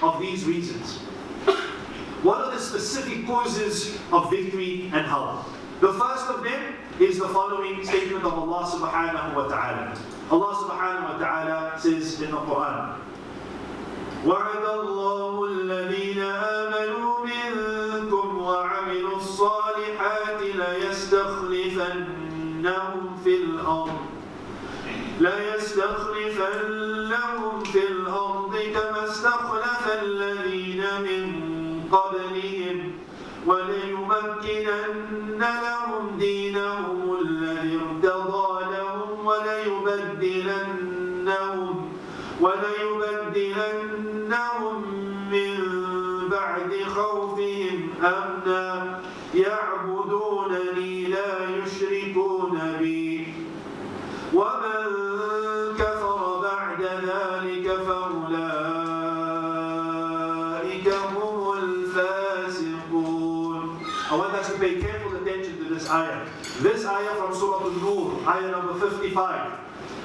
of these reasons. What are the specific causes of victory and help? The first of them is the following statement of Allah subhanahu wa ta'ala. Allah subhanahu wa ta'ala says in the Quran, وَعَدَ اللَّهُ الَّذِينَ آمَنُوا مِنكُمْ وَعَمِلُوا الصَّالِحَاتِ لَيَسْتَخْلِفَنَّهُمْ فِي الْأَرْضِ كَمَا اسْتَخْلَفَ الَّذِينَ مِن قَبْلِهِمْ وَلَيُمَكِّنَنَّ لَهُمْ دِينَهُمُ الَّذِي ارْتَضَىٰ لَهُمْ وَلَيُبَدِّلَنَّهُم مِّن بَعْدِ خَوْفِهِمْ أَمْنًا يَعْبُدُونَنِي لَا يُشْرِكُونَ بِي وَمَن كَفَرَ بَعْدَ ذَلِكَ فَأُولَٰئِكَ هُمُ الْفَاسِقُونَ. I want us to pay careful attention to this ayah. This ayah from Surah An-Nur, ayah number 55.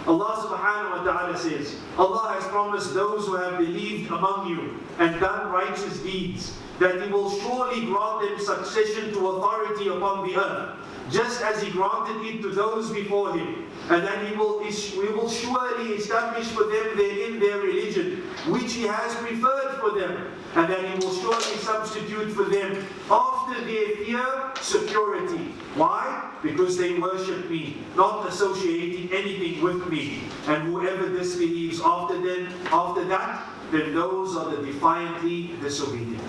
Allah subhanahu wa ta'ala says, Allah has promised those who have believed among you and done righteous deeds that He will surely grant them succession to authority upon the earth, just as He granted it to those before Him. And that we will surely establish for them therein their religion, which He has preferred for them. And that He will surely substitute for them after their fear, security. Why? Because they worship Me, not associating anything with Me. And whoever disbelieves after that, then those are the defiantly disobedient.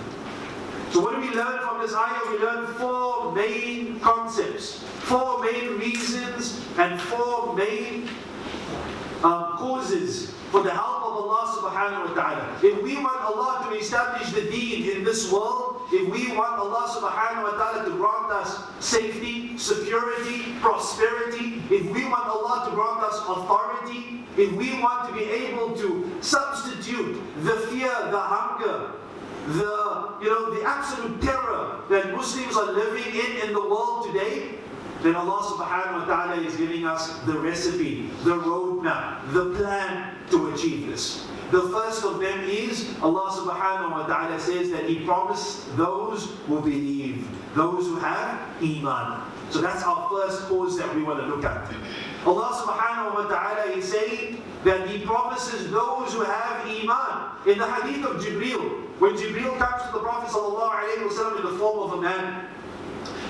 So what do we learn from this ayah? We learn four main concepts, four main reasons, and four main causes for the help of Allah subhanahu wa ta'ala. If we want Allah to establish the deen in this world, if we want Allah subhanahu wa ta'ala to grant us safety, security, prosperity, if we want Allah to grant us authority, if we want to be able to substitute the fear, the hunger, the absolute terror that Muslims are living in the world today, then Allah subhanahu wa ta'ala is giving us the recipe, the roadmap, the plan to achieve this. The first of them is Allah subhanahu wa ta'ala says that He promised those who believe, those who have Iman. So that's our first cause that we want to look at. Allah subhanahu wa ta'ala is saying that He promises those who have Iman. In the hadith of Jibreel, when Jibreel comes to the Prophet sallallahu alayhi wa sallam in the form of a man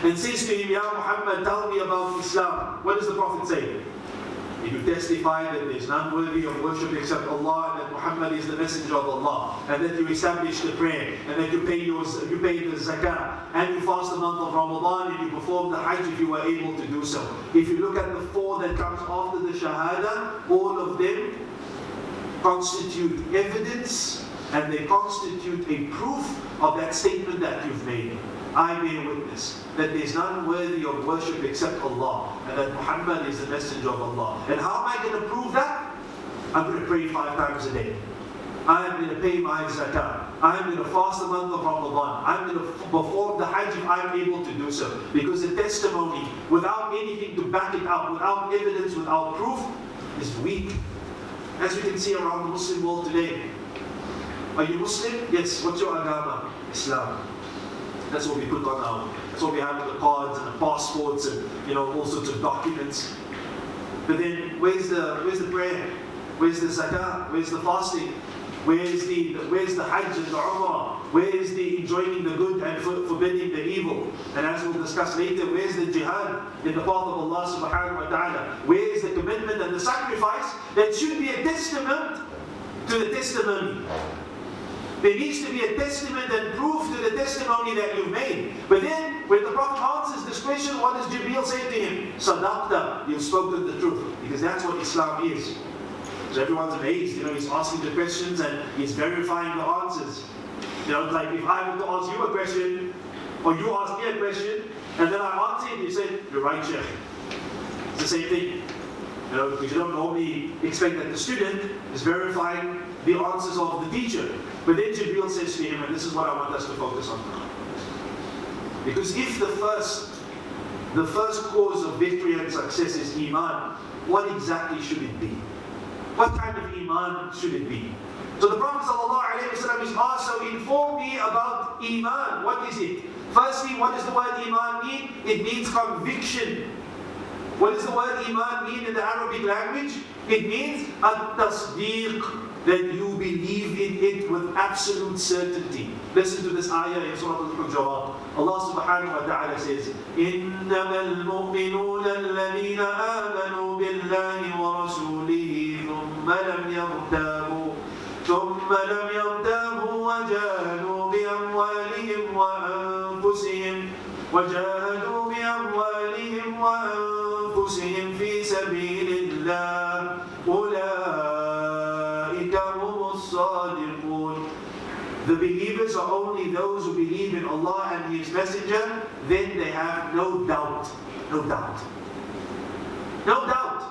and says to him, Ya Muhammad, tell me about Islam. What does the Prophet say? If you testify that there is none worthy of worship except Allah, and that Muhammad is the messenger of Allah, and that you establish the prayer, and that you pay the zakah, and you fast the month of Ramadan, and you perform the hajj if you are able to do so. If you look at the four that comes after the shahada, all of them constitute evidence, and they constitute a proof of that statement that you've made. I bear witness that there is none worthy of worship except Allah, and that Muhammad is the messenger of Allah. And how am I going to prove that? I'm going to pray 5 times a day. I am going to pay my zakah. I am going to fast the month of Ramadan. I'm going to perform the hajj if I'm able to do so. Because the testimony, without anything to back it up, without evidence, without proof, is weak. As we can see around the Muslim world today. Are you Muslim? Yes. What's your agama? Islam. That's what we put on now. That's what we have with the cards and the passports and all sorts of documents. But then where's the prayer? Where's the zakah? Where's the fasting? Where's the hajj and the umrah? Where is the enjoining the good and forbidding the evil? And as we'll discuss later, where's the jihad in the path of Allah subhanahu wa ta'ala? Where is the commitment and the sacrifice that should be a testament to the testimony? There needs to be a testament and proof to the testimony that you've made. But then, when the Prophet answers this question, what does Jibreel say to him? Sadaqta, you've spoken the truth. Because that's what Islam is. So everyone's amazed, he's asking the questions and he's verifying the answers. Like if I were to ask you a question, or you ask me a question, and then I answer it, you say, you're right, Sheikh. It's the same thing. Because you don't normally expect that the student is verifying the answers of the teacher. But then Jibreel says to him, and this is what I want us to focus on now. Because if the first cause of victory and success is Iman, what exactly should it be? What kind of Iman should it be? So the Prophet ﷺ is asked, so inform me about Iman. What is it? Firstly, what does the word Iman mean? It means conviction. What does the word Iman mean in the Arabic language? It means at-tasdeeq, that you believe in it with absolute certainty. Listen to this ayah in Surah Al-Hujurat. Allah subhanahu wa ta'ala says, إِنَّمَا الْمُؤْمِنُونَ الَّذِينَ آمَنُوا بِاللَّهِ وَرَسُولِهِ ثُمَّ لَمْ يَرْتَابُوا وَجَاهَدُوا بِأَمْوَالِهِمْ فِي سَبِيلِ اللَّهِ أُولَٰئِكَ هُمُ الصَّادِقُونَ. The believers are only those who believe in Allah and His Messenger, then they have no doubt. No doubt. No doubt.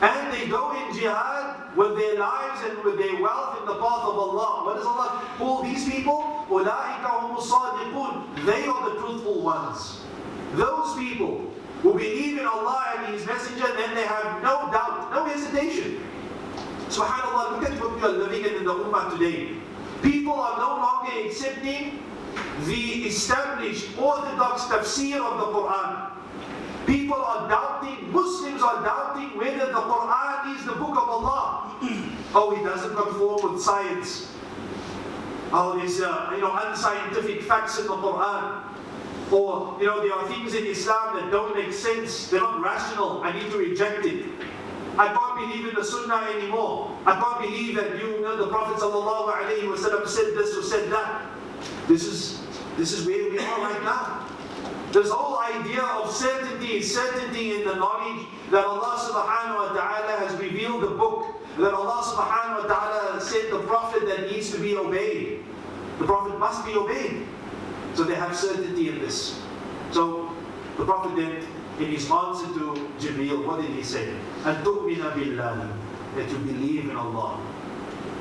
And they go in jihad with their lives and with their wealth in the path of Allah. What does Allah call these people? أُولَٰئِكَ هُمُ الصَّادِقُونَ. They are the truthful ones. Those people who believe in Allah and His Messenger, then they have no doubt, no hesitation. SubhanAllah, look at what we are living in the Ummah today. People are no longer accepting the established orthodox tafsir of the Quran. People are doubting, Muslims are doubting whether the Quran is the book of Allah. Oh, it doesn't conform with science. Oh, there's unscientific facts in the Quran. Or, there are things in Islam that don't make sense. They're not rational. I need to reject it. I can't believe in the Sunnah anymore. I can't believe that the Prophet ﷺ said this or said that. This is where we are right now. This whole idea of certainty in the knowledge that Allah subhanahu wa ta'ala has revealed the book, that Allah subhanahu wa ta'ala has sent the Prophet that needs to be obeyed. The Prophet must be obeyed. So they have certainty in this. So the Prophet then, in his answer to Jibreel, what did he say? أَن تُؤْمِنَ بِاللَّهِ, that you believe in Allah.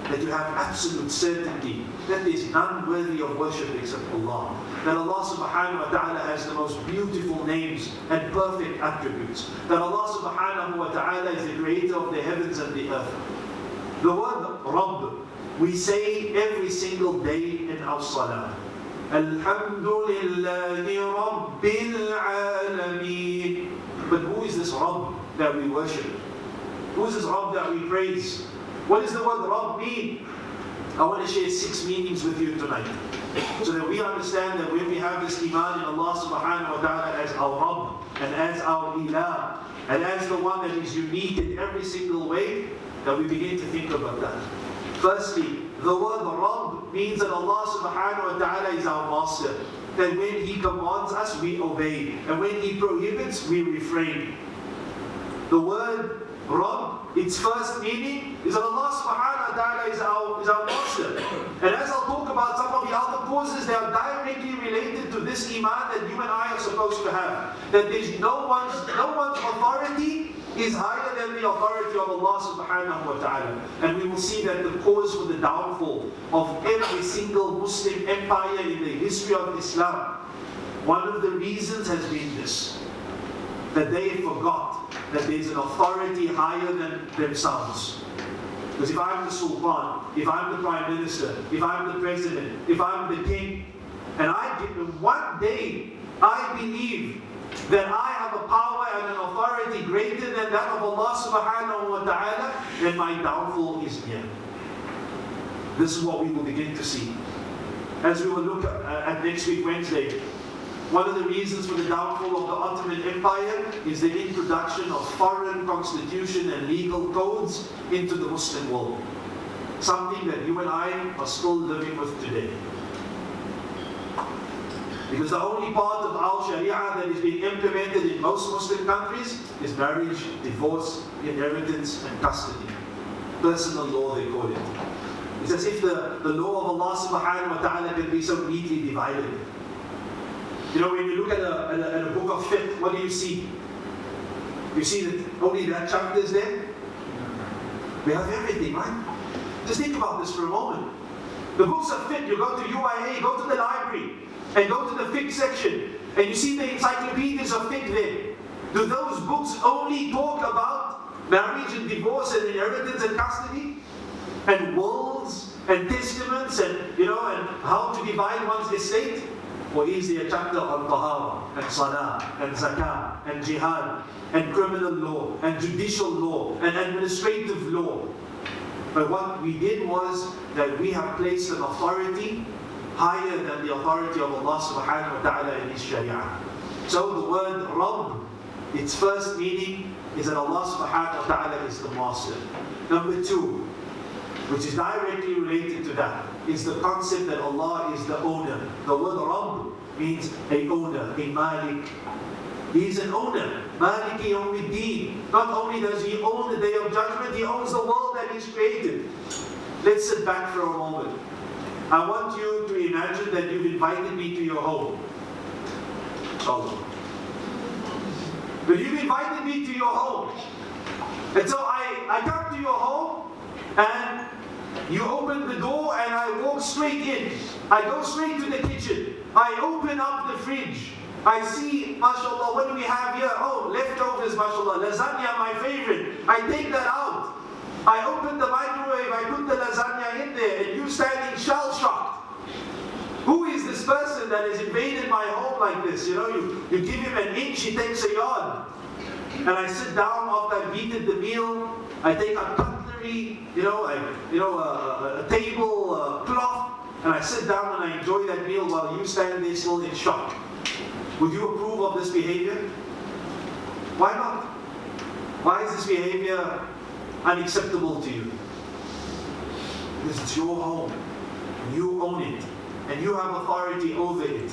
That you have absolute certainty that there is none worthy of worship except Allah. That Allah subhanahu wa ta'ala has the most beautiful names and perfect attributes. That Allah subhanahu wa ta'ala is the creator of the heavens and the earth. The word Rabb, we say every single day in our salah. Alhamdulillahi Rabbil Alameen. But who is this Rabb that we worship? Who is this Rabb that we praise? What does the word Rabb mean? I want to share 6 meanings with you tonight, so that we understand that when we have this iman in Allah subhanahu wa ta'ala as our Rabb and as our Ilah and as the one that is unique in every single way, that we begin to think about that. Firstly, the word Rabb means that Allah subhanahu wa ta'ala is our master. That when He commands us, we obey. And when He prohibits, we refrain. The word Rabb, its first meaning is that Allah subhanahu wa ta'ala is our master. And as I'll talk about some of the other causes, they are directly related to this iman that you and I are supposed to have. That there's no one's authority is higher than the authority of Allah subhanahu wa ta'ala. And we will see that the cause for the downfall of every single Muslim empire in the history of Islam, one of the reasons has been this. That they forgot that there's an authority higher than themselves. Because if I'm the Sultan, if I'm the Prime Minister, if I'm the President, if I'm the King, and one day I believe that I have a power and an authority greater than that of Allah subhanahu wa ta'ala, then my downfall is near. This is what we will begin to see. As we will look at next week, Wednesday, one of the reasons for the downfall of the Ottoman Empire is the introduction of foreign constitution and legal codes into the Muslim world. Something that you and I are still living with today. Because the only part of our Sharia that is being implemented in most Muslim countries is marriage, divorce, inheritance, and custody. Personal law, they call it. It's as if the law of Allah subhanahu wa ta'ala can be so neatly divided. When you look at a book of fiqh, what do you see? You see that only that chapter is there? We have everything, right? Just think about this for a moment. The books of fiqh, you go to UIA, go to the library, and go to the fiqh section, and you see the encyclopedias of fiqh there. Do those books only talk about marriage and divorce and inheritance and custody? and wills and testaments and and how to divide one's estate? Or is there a chapter on tahara and salah and zakah and jihad and criminal law and judicial law and administrative law? But what we did was that we have placed an authority higher than the authority of Allah subhanahu wa ta'ala in His Sharia. So the word Rabb, its first meaning is that Allah subhanahu wa ta'ala is the master. Number two, which is directly related to that, is the concept that Allah is the owner. The word Rabb means a owner, a Malik. He is an owner. Maliki Yawmiddin. Not only does He own the Day of Judgment, He owns the world that He's created. Let's sit back for a moment. I want you to imagine that you've invited me to your home. Inshallah. But you've invited me to your home. And so I come to your home and you open the door and I walk straight in. I go straight to the kitchen. I open up the fridge. I see, mashallah, what do we have here? Oh, leftovers, mashallah. Lasagna, my favorite. I take that out. I open the microwave, I put the lasagna in there, and you standing shell-shocked. Who is this person that has invaded my home like this? You give him an inch, he takes a yard. And I sit down after I've eaten the meal. I take a cutlery, a table, a cloth, and I sit down and I enjoy that meal while you stand there still in shock. Would you approve of this behavior? Why not? Why is this behavior unacceptable to you? Because it's your home. You own it. And you have authority over it.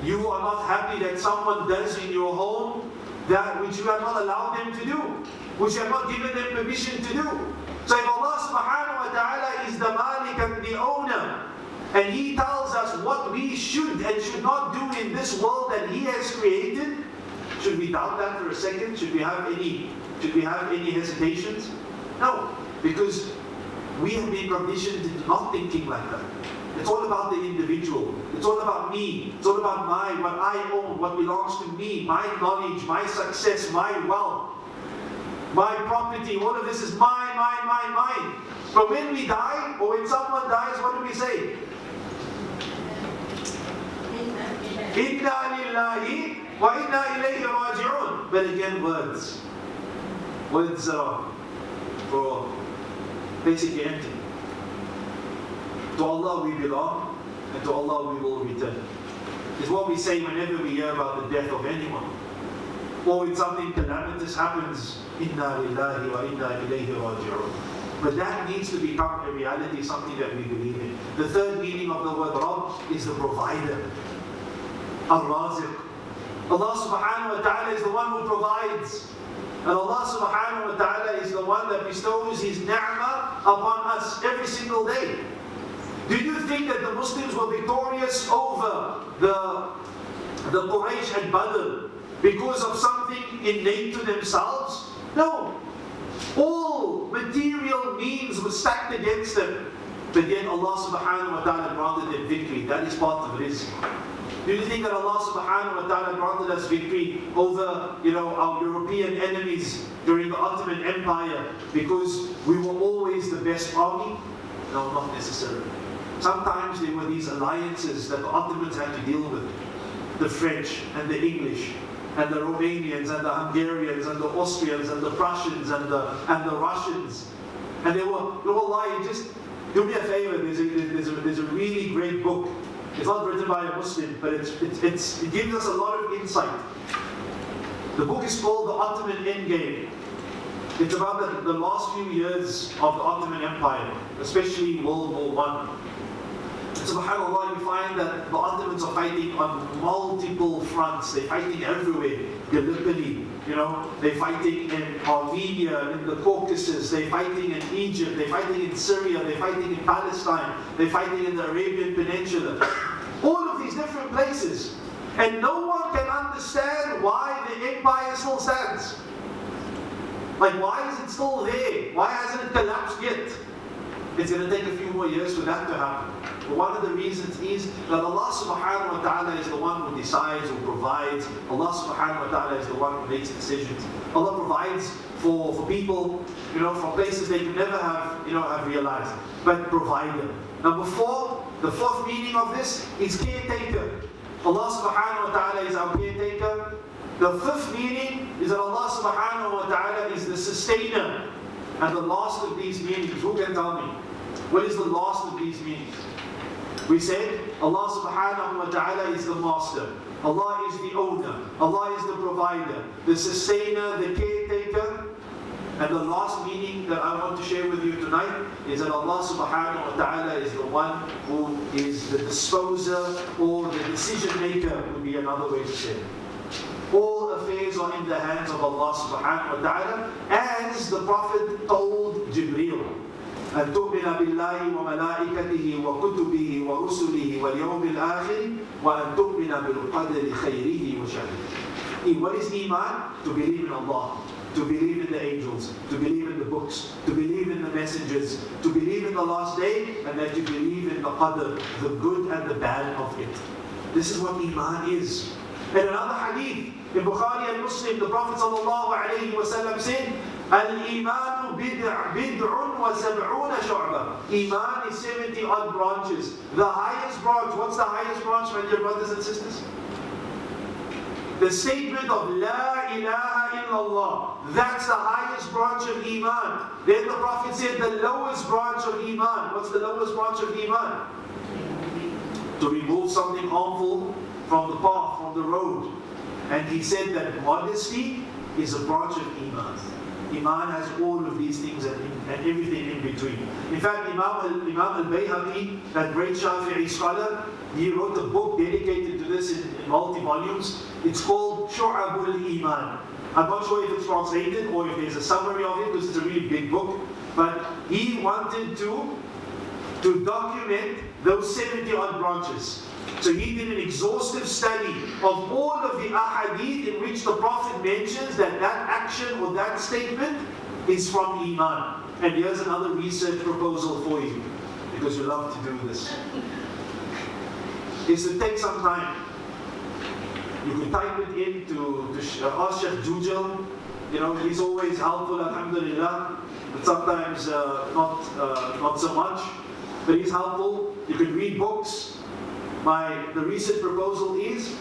You are not happy that someone does in your home that which you have not allowed them to do, which you have not given them permission to do. So if Allah subhanahu wa ta'ala is the Malik and the owner, and He tells us what we should and should not do in this world that He has created, should we doubt that for a second? Should we have any hesitations? No, because we have been conditioned into not thinking like that. It's all about the individual. It's all about me. It's all about what I own, what belongs to me, my knowledge, my success, my wealth, my property. All of this is mine. But when we die, or when someone dies, what do we say? Inna lillahi wa inna ilayhi raji'un. But again, words are for basically empty. To Allah we belong, and to Allah we will return. It's what we say whenever we hear about the death of anyone. Or when something calamitous happens, Inna lillahi wa inna ilayhi raji'un. But that needs to become a reality, something that we believe in. The third meaning of the word Rabb is the provider. Al-Raziq. Allah subhanahu wa ta'ala is the one who provides. And Allah subhanahu wa ta'ala is the one that bestows His ni'mah upon us every single day. Do you think that the Muslims were victorious over the Quraysh at Badr because of something innate to themselves? No. All material means were stacked against them. But yet Allah subhanahu wa ta'ala granted them victory. That is part of rizq. Do you think that Allah subhanahu wa ta'ala granted us victory over our European enemies during the Ottoman Empire because we were always the best army? No, not necessarily. Sometimes there were these alliances that the Ottomans had to deal with. The French and the English and the Romanians and the Hungarians and the Austrians and the Prussians and the Russians. And they were lying. Just do me a favor, there's a really great book. It's not written by a Muslim, but it gives us a lot of insight. The book is called The Ottoman Endgame. It's about the last few years of the Ottoman Empire, especially World War I. And subhanAllah, you find that the Ottomans are fighting on multiple fronts. They're fighting everywhere. Gallipoli, they're fighting in Armenia, in the Caucasus, they're fighting in Egypt, they're fighting in Syria, they're fighting in Palestine, they're fighting in the Arabian Peninsula. All of these different places. And no one can understand why the empire still stands. Like, why is it still there? Why hasn't it collapsed yet? It's going to take a few more years for that to happen. But one of the reasons is that Allah subhanahu wa ta'ala is the one who decides, who provides. Allah subhanahu wa ta'ala is the one who makes decisions. Allah provides for people, from places they could never have realized. But provider. Number 4, the 4th meaning of this is caretaker. Allah subhanahu wa ta'ala is our caretaker. The 5th meaning is that Allah subhanahu wa ta'ala is the sustainer. And the last of these meanings, who can tell me? What is the last of these meanings? We said Allah subhanahu wa ta'ala is the master. Allah is the owner. Allah is the provider, the sustainer, the caretaker. And the last meaning that I want to share with you tonight is that Allah subhanahu wa ta'ala is the one who is the disposer or the decision maker, would be another way to say it. All affairs are in the hands of Allah subhanahu wa ta'ala, as the Prophet told Jibreel. أن تؤمن بالله وملائكته وكتبه ورسله واليوم الآخر وأن تؤمن بالقدر خيره وشره. What is Iman? To believe in Allah, to believe in the angels, to believe in the books, to believe in the messengers, to believe in the last day, and that you believe in the qadr, the good and the bad of it. This is what Iman is. In another hadith, in Bukhari and Muslim, the Prophet ﷺ said, Al-Imanu bid'un wa sab'una shu'ba. Iman is 70 odd branches. The highest branch, what's the highest branch, my dear brothers and sisters? The statement of La ilaha illallah. That's the highest branch of Iman. Then the Prophet said the lowest branch of Iman. What's the lowest branch of Iman? To remove something harmful from the path, from the road. And he said that modesty is a branch of Iman. Iman has all of these things and everything in between. In fact, Imam al-Bayhaqi, that great Shafi'i scholar, he wrote a book dedicated to this in multi-volumes. It's called Shu'abul Iman. I'm not sure if it's translated or if there's a summary of it, because it's a really big book. But he wanted to document those 70 odd branches. So he did an exhaustive study of all of the ahadith in which the Prophet mentions that action or that statement is from Iman. And here's another research proposal for you, because you love to do this. Is to take some time. You can type it in to ask Sheikh Jujal. He's always helpful, alhamdulillah, but sometimes not so much. But he's helpful. You can read books. The recent proposal is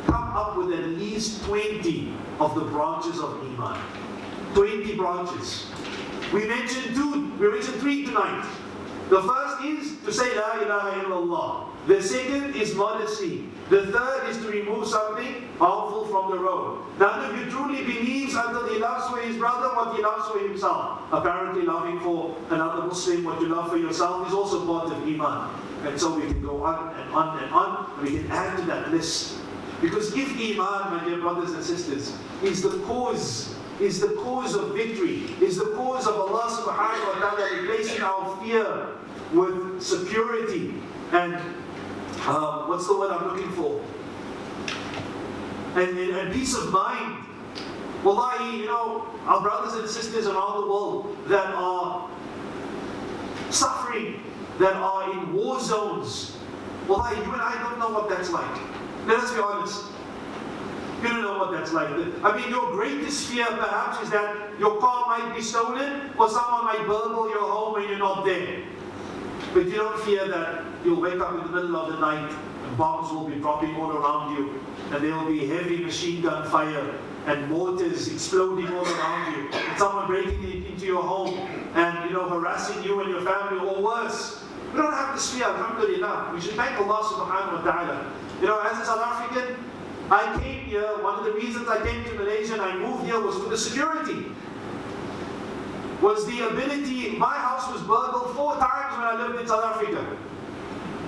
come up with at least 20 of the branches of Iman. 20 branches. We mentioned 3 tonight. The first is to say La ilaha illallah. The second is modesty. The third is to remove something harmful from the road. None of you truly believes until he loves for his brother what he loves for himself. Apparently loving for another Muslim what you love for yourself is also part of Iman. And so we can go on and on and on, and we can add to that list. Because if Iman, my dear brothers and sisters, is the cause of victory, is the cause of Allah subhanahu wa ta'ala replacing our fear with security and what's the word I'm looking for? And peace of mind. Wallahi, our brothers and sisters around the world that are suffering, that are in war zones. Wallahi, you and I don't know what that's like. Let us be honest. You don't know what that's like. I mean, your greatest fear perhaps is that your car might be stolen or someone might burgle your home and you're not there. But you don't fear that you'll wake up in the middle of the night and bombs will be dropping all around you and there will be heavy machine gun fire and mortars exploding all around you and someone breaking into your home and harassing you and your family, or worse. We don't have this fear, alhamdulillah. We should thank Allah subhanahu wa ta'ala. As a South African, I came here, one of the reasons I came to Malaysia and I moved here was for the security. Was the ability, my house was burgled 4 times when I lived in South Africa.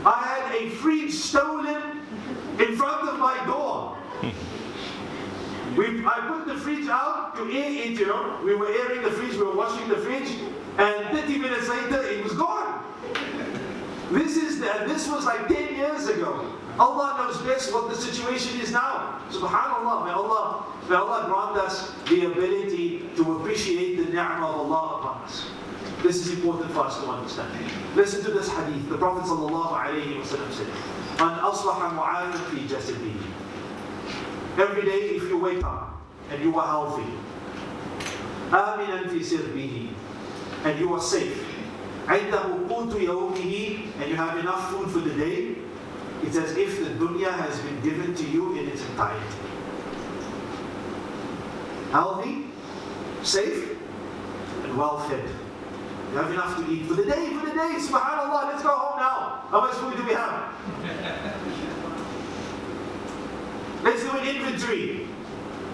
I had a fridge stolen in front of my door. I put the fridge out to air it, we were airing the fridge, we were washing the fridge, and 30 minutes later it was gone. This was like 10 years ago. Allah knows best what the situation is now. Subhanallah, may Allah grant us the ability to appreciate the ni'mah of Allah upon us. This is important for us to understand. Listen to this hadith. The Prophet ﷺ said, "Man aslaha mu'afan fi jasadihi." Every day if you wake up and you are healthy, آمنا في سربه, and you are safe. عنده قوت يومه, and you have enough food for the day. It's as if the dunya has been given to you in its entirety. Healthy, safe, and well fed. You have enough to eat for the day, subhanAllah, let's go home now. How much food do we have? Let's do an inventory.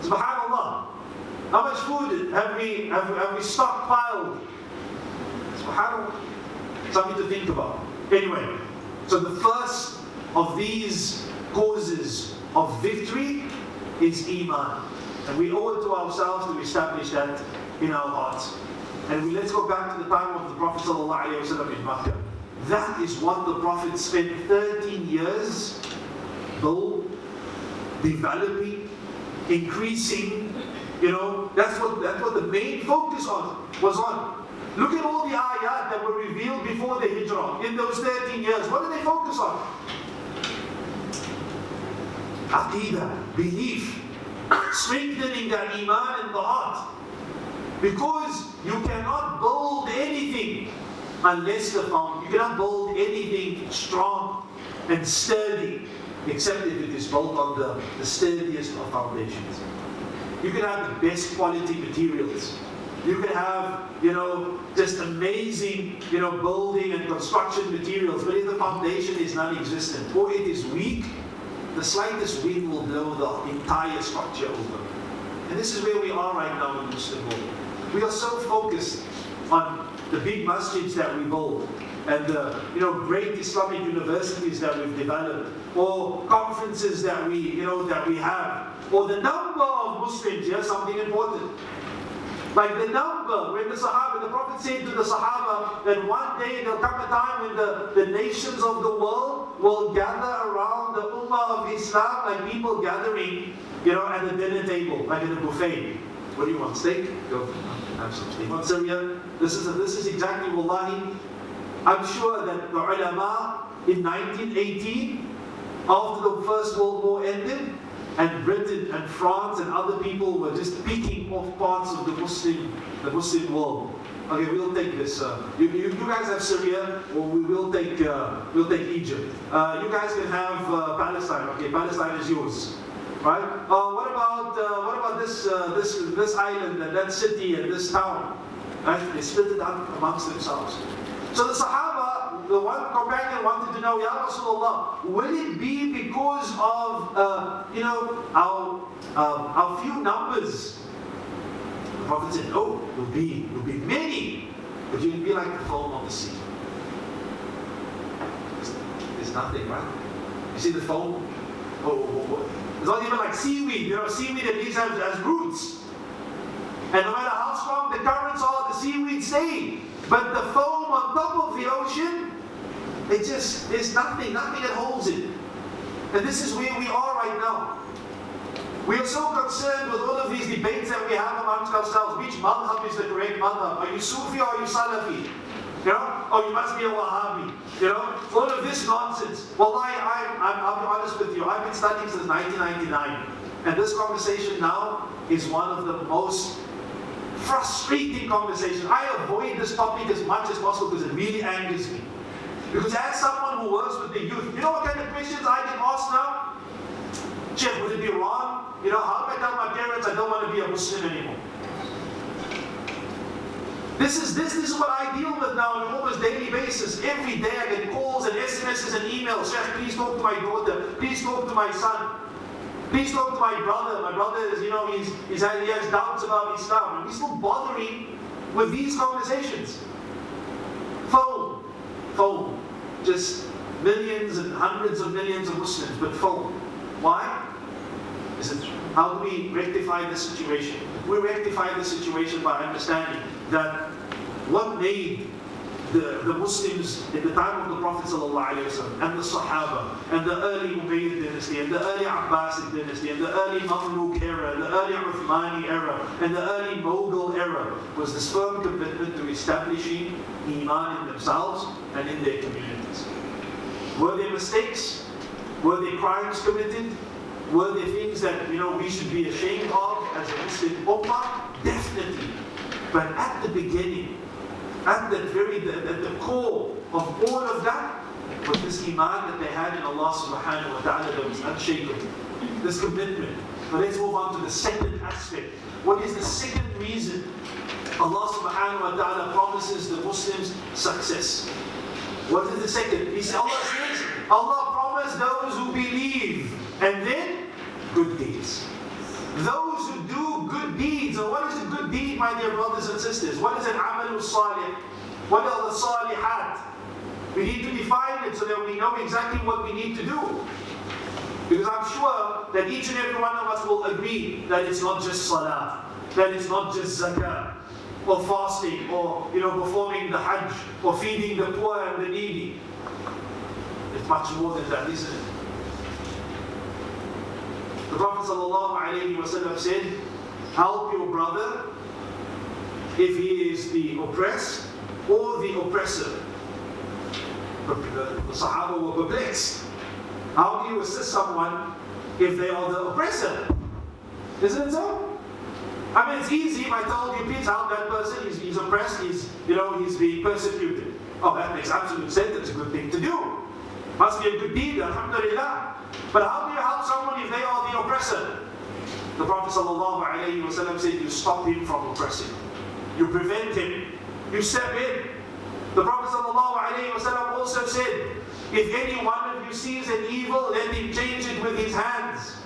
Subhanallah. How much food have we stockpiled? Subhanallah. Something to think about. Anyway, so the first of these causes of victory is Iman. And we owe it to ourselves to establish that in our hearts. And let's go back to the time of the Prophet ﷺ in Makkah. That is what the Prophet spent 13 years building, developing, increasing. That's what the main focus was on. Look at all the ayat that were revealed before the hijrah in those 13 years. What did they focus on? Aqidah, belief, strengthening that iman in the heart. Because you cannot build anything unless you cannot build anything strong and sturdy except if it is built on the sturdiest of foundations. You can have the best quality materials. You can have, just amazing, building and construction materials, but if the foundation is non-existent or it is weak, the slightest wind will blow the entire structure over. And this is where we are right now in the Muslim world. We are so focused on the big masjids that we build and the great Islamic universities that we've developed, or conferences that we have, or the number of Muslims. Here's something important. Like the number, when the Prophet said to the Sahaba that one day there'll come a time when the nations of the world will gather around the Ummah of Islam, like people gathering, at a dinner table, like at a buffet. What do you want, steak? Go have some steak. Want Syria? This is exactly, wallahi, I'm sure that the ulama in 1918, after the First World War ended, and Britain and France and other people were just picking off parts of the Muslim world. Okay, we'll take this. You guys have Syria, or we'll take Egypt. You guys can have Palestine. Okay, Palestine is yours, right? What about this island and that city and this town? Right? They split it up amongst themselves. So the Sahaba, the one companion wanted to know, Ya Rasulullah, will it be because of our few numbers? The Prophet said, no, it will be many, but you will be like the foam of the sea. There's nothing, right? You see the foam? It's not even like seaweed. Seaweed at least has roots. And no matter how strong the currents are, the seaweed stay. But the foam on top of the ocean, there's nothing that holds it. And this is where we are right now. We are so concerned with all of these debates that we have amongst ourselves. Which madhab is the correct madhab? Are you Sufi or are you Salafi? Or you must be a Wahhabi. All of this nonsense. Well, I'll be honest with you. I've been studying since 1999. And this conversation now is one of the most frustrating conversations. I avoid this topic as much as possible because it really angers me. Because as someone who works with the youth, you know what kind of questions I get asked now? Sheikh, would it be wrong? How do I tell my parents I don't want to be a Muslim anymore? This is what I deal with now on an almost daily basis. Every day I get calls and SMSs and emails. Sheikh, please talk to my daughter. Please talk to my son. Please talk to my brother. My brother is, he has doubts about Islam. And we're still bothering with these conversations. Phone. Just millions and hundreds of millions of Muslims, but phone. Why? How do we rectify this situation? We rectify the situation by understanding that what made the Muslims in the time of the Prophet ﷺ and the Sahaba and the early Umayyad dynasty and the early Abbasid dynasty and the early Mamluk era, the early Uthmani era and the early Mughal era was this firm commitment to establishing Iman in themselves and in their communities. Were there mistakes? Were there crimes committed? Were there things that we should be ashamed of as a Muslim ummah? Definitely. But at the beginning, at the core of all of that, was this iman that they had in Allah subhanahu wa ta'ala that was unshakable. This commitment. But let's move on to the second aspect. What is the second reason Allah subhanahu wa ta'ala promises the Muslims success? What is the second? Allah says, Allah promised those who believe, and then good deeds. Those who do good deeds. And what is a good deed, my dear brothers and sisters? What is an amal salih? What are the salihat? We need to define it so that we know exactly what we need to do. Because I'm sure that each and every one of us will agree that it's not just salah, that it's not just zakah, or fasting, or performing the hajj, or feeding the poor and the needy. It's much more than that, isn't it? The Prophet ﷺ said, help your brother if he is the oppressed or the oppressor. The Sahaba were perplexed. How do you assist someone if they are the oppressor? Isn't it so? I mean, it's easy if I told you, please help that person, he's oppressed, he's being persecuted. Oh, that makes absolute sense, it's a good thing to do. Must be a good deed, alhamdulillah. But how do you help someone if they are the oppressor? The Prophet ﷺ said, you stop him from oppressing. You prevent him. You step in. The Prophet ﷺ also said, if any one of you sees an evil, let him change it with his hands.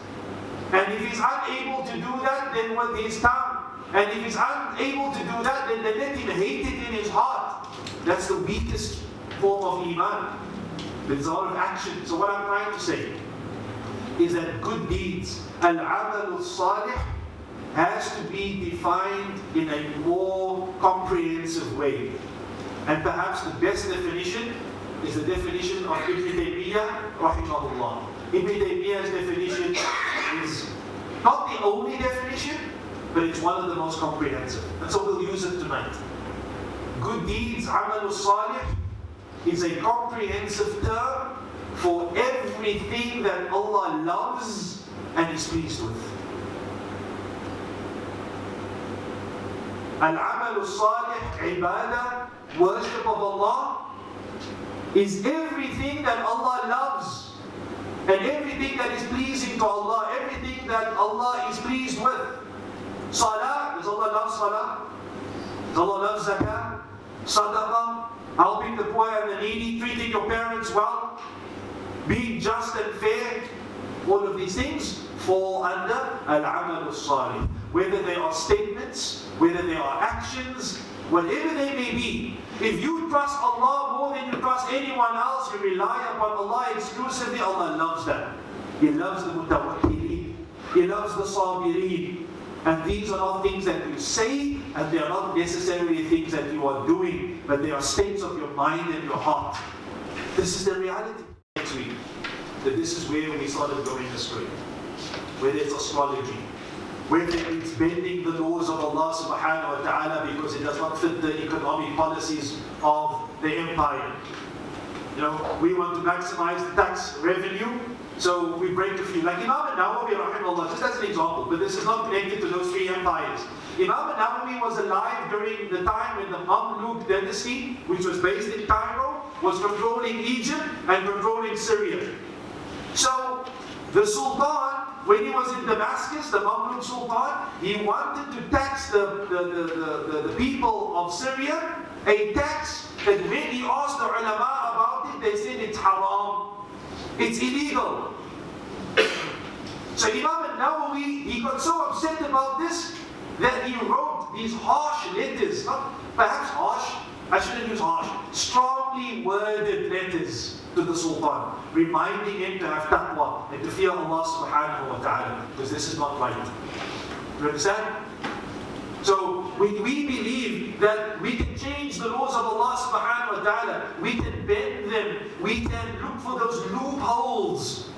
And if he's unable to do that, then with his tongue. And if he's unable to do that, then let him hate it in his heart. That's the weakest form of iman. There's a lot of action. So what I'm trying to say is that good deeds, al-amal al-salih, has to be defined in a more comprehensive way. And perhaps the best definition is the definition of Ibn Taymiyyah, rahimahullah. Ibn Taymiyyah's definition is not the only definition, but it's one of the most comprehensive. And so we'll use it tonight. Good deeds, amal al-salih, is a comprehensive term for everything that Allah loves and is pleased with. Al-amal al-salih, ibadah, worship of Allah, is everything that Allah loves and everything that is pleasing to Allah, everything that Allah is pleased with. Salah, does Allah love salah? Does Allah love zakah? Sadaqah, helping the poor and the needy, treating your parents well, being just and fair. All of these things fall under al-amal al-salih. Whether they are statements, whether they are actions, whatever they may be. If you trust Allah more than you trust anyone else, you rely upon Allah exclusively, Allah loves that. He loves the mutawakkilin. He loves the sabirin. And these are not things that you say, and they are not necessarily things that you are doing, but they are states of your mind and your heart. This is the reality. Next week, that this is where we started going astray. Whether it's astrology, whether it's bending the laws of Allah subhanahu wa ta'ala because it does not fit the economic policies of the empire. We want to maximize the tax revenue, so we break a few. Like Imam Al-Nawawi rahimahullah, just as an example, but this is not connected to those three empires. Imam Al-Nawawi was alive during the time when the Mamluk dynasty, which was based in Cairo, was controlling Egypt and controlling Syria. So the Sultan, when he was in Damascus, the Mamluk Sultan, he wanted to tax the people of Syria, a tax that when he asked the ulama about it, they said it's haram, it's illegal. So Imam Al-Nawawi, he got so upset about this that he wrote these harsh letters, not perhaps harsh, I shouldn't use harsh, strongly worded letters to the Sultan, reminding him to have taqwa and to fear Allah subhanahu wa ta'ala, because this is not right. You understand? So we believe that we can change the laws of Allah subhanahu wa ta'ala, we can bend them, we can look for those loopholes,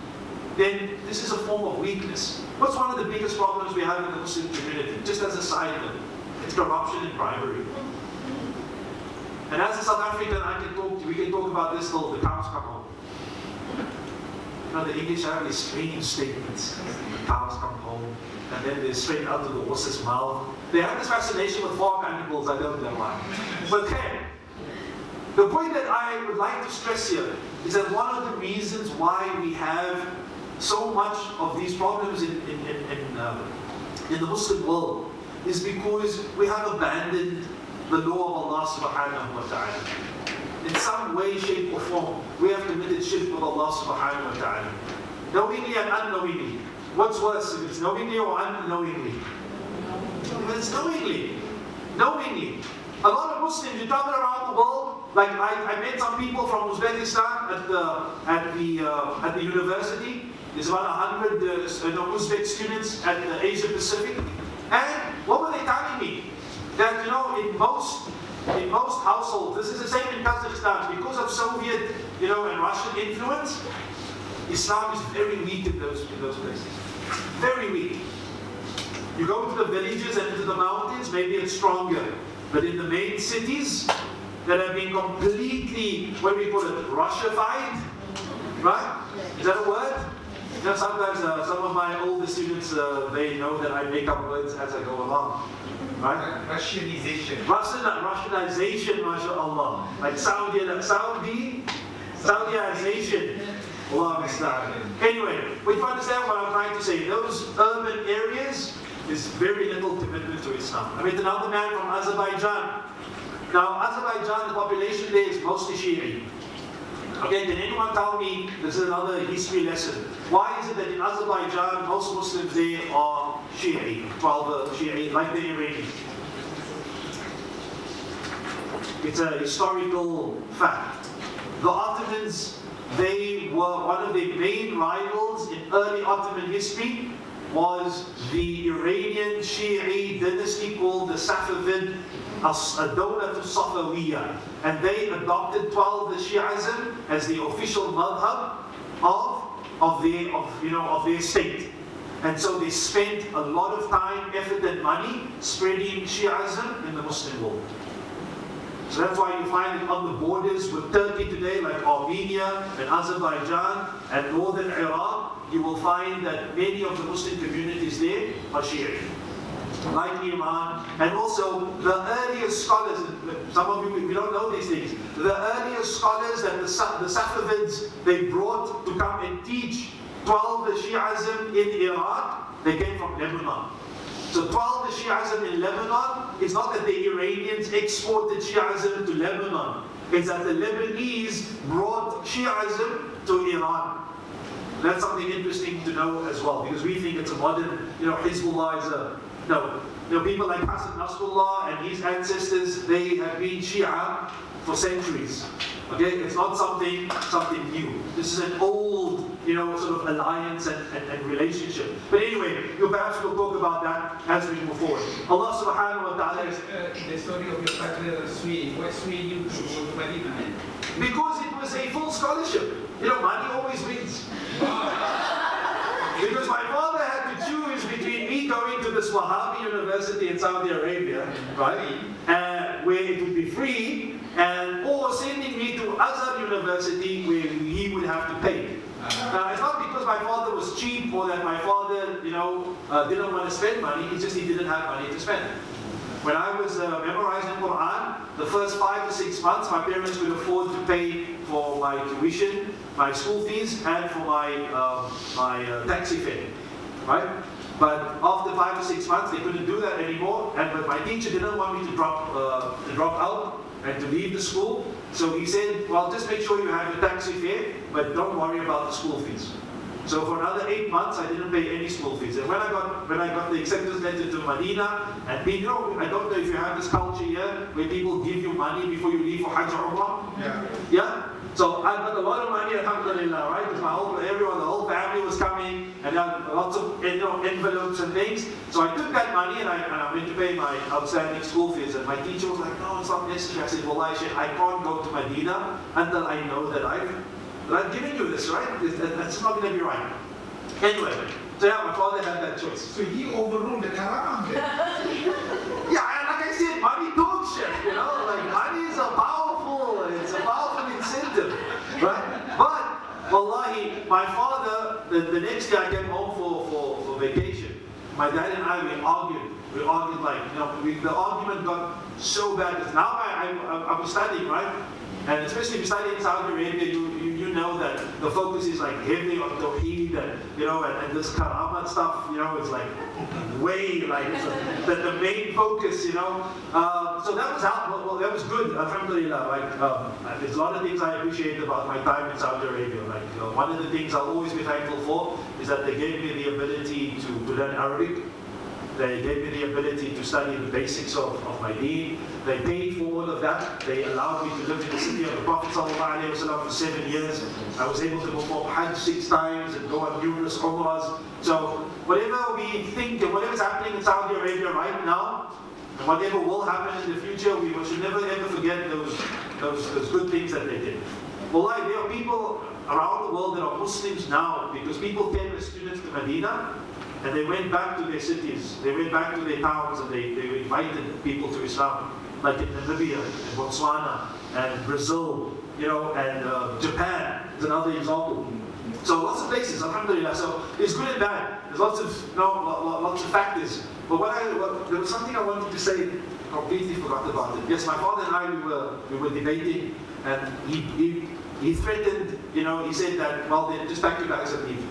then this is a form of weakness. What's one of the biggest problems we have in the Muslim community? Just as a side note, it's corruption and bribery. And as a South African, we can talk about this till the cows come home. The English have these strange statements. The cows come home, and then they're straight out of the horse's mouth. They have this fascination with farm animals. animals, I don't know why. But okay, the point that I would like to stress here is that one of the reasons why we have so much of these problems in the Muslim world is because we have abandoned the law of Allah subhanahu wa ta'ala. In some way, shape or form, we have committed shirk with Allah subhanahu wa ta'ala. Knowingly and unknowingly. What's worse, if it's knowingly or unknowingly? Well, it's knowingly. Knowingly. A lot of Muslims, you travel around the world, like I met some people from Uzbekistan at the university. There's about 100 Uzbek students at the Asia Pacific. And what were they telling me? That, in most households, this is the same in Kazakhstan, because of Soviet, and Russian influence, Islam is very weak in those places. Very weak. You go to the villages and into the mountains, maybe it's stronger. But in the main cities that have been completely, what do we call it, Russified, right? Is that a word? Sometimes some of my older students, they know that I make up words as I go along. Right? Russianization. Russianization, mashallah. Like Saudiization. Allah musta'an. Anyway, but you understand what I'm trying to say. Those urban areas, there's very little commitment to Islam. I met another man from Azerbaijan. Now, Azerbaijan, the population there is mostly Shi'i. Okay, can anyone tell me, this is another history lesson, why is it that in Azerbaijan, most Muslims there are Shi'i, 12 Shi'i, like the Iranians? It's a historical fact. The Ottomans, they were one of the main rivals in early Ottoman history was the Iranian Shi'i dynasty called the Safavid Ad-Dawlat al-Safawiyya, and they adopted 12 Shi'ism as the official madhab of their state. And so they spent a lot of time, effort and money spreading Shi'ism in the Muslim world. So that's why you find it on the borders with Turkey today, like Armenia and Azerbaijan and northern Iraq, you will find that many of the Muslim communities there are Shi'i. Like Iran, and also the earliest scholars, some of you, we don't know these things, the earliest scholars that the Safavids, they brought to come and teach 12 Shi'ism in Iraq, they came from Lebanon. So 12 Shi'ism in Lebanon, it's not that the Iranians exported Shi'ism to Lebanon, it's that the Lebanese brought Shi'ism to Iran. That's something interesting to know as well, because we think it's a modern, Hezbollah is a, no. People like Hassan Nasrallah and his ancestors, they have been Shia for centuries. Okay, it's not something new. This is an old, sort of alliance and relationship. But anyway, perhaps we'll talk about that as we move forward. Allah subhanahu wa ta'ala is... the story of your father swayed. What swayed you to go to Medina? Because it was a full scholarship. Money always wins. Because my father had to choose between me going to this Wahhabi university in Saudi Arabia, right, where it would be free, or sending me to Azhar University where he would have to pay. It's not because my father was cheap or that my father, didn't want to spend money. It's just he didn't have money to spend. When I was memorizing Quran, the first 5 to 6 months, my parents could afford to pay for my tuition, my school fees, and for my taxi fare, right? But after 5 to 6 months, they couldn't do that anymore. But my teacher didn't want me to drop out and to leave the school. So he said, well, just make sure you have your taxi fare, but don't worry about the school fees. So for another 8 months, I didn't pay any school fees. And when I got the acceptance letter to Medina, and I don't know if you have this culture here, where people give you money before you leave for Hajj or Umrah. Yeah? So I got a lot of money, alhamdulillah, right? Because the whole family was coming, and there were lots of envelopes and things. So I took that money and I went to pay my outstanding school fees. And my teacher was like, no, it's not necessary. I said, well, I can't go to Medina until I know that I've given you this, right? That's not going to be right. Anyway, so yeah, my father had that choice. So he overruled the Quran then? Yeah, like I said, money talks shit, like money is it's a powerful incentive, right? But, wallahi, my father, the next day I came home for vacation. My dad and I, we argued. We argued like, the argument got so bad. Because now I was studying, right? And especially if you study in Saudi Arabia, you know that the focus is like heavy on Tawheed and this Karamat stuff, it's like way like the main focus, So that was well, that was good, alhamdulillah. Like there's a lot of things I appreciate about my time in Saudi Arabia. Like one of the things I'll always be thankful for is that they gave me the ability to learn Arabic. They gave me the ability to study the basics of my deen. They paid for all of that. They allowed me to live in the city of the Prophet ﷺ for 7 years. I was able to perform Hajj 6 times and go on numerous Umrahs. So whatever we think and whatever's happening in Saudi Arabia right now, and whatever will happen in the future, we should never ever forget those good things that they did. Wallahi, there are people around the world that are Muslims now because people came as students to Medina. And they went back to their cities, they went back to their towns, and they invited people to Islam, like in Namibia, and Botswana, and Brazil, and Japan is another example. So lots of places, alhamdulillah. So it's good and bad. There's lots of factors. But there was something I wanted to say, completely forgot about it. Yes, my father and I, we were debating, and he threatened, he said that, well, then just pack your bags and leave.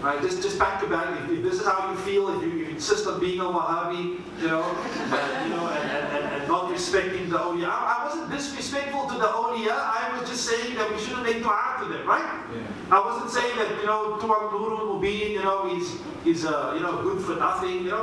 Right, just pack your bag. If this is how you feel, if you insist on being a Wahhabi, and not respecting the awliya. I wasn't disrespectful to the awliya. I was just saying that we shouldn't make dua to them, right? Yeah. I wasn't saying that Tuan Nurul Mubin, he's good for nothing. I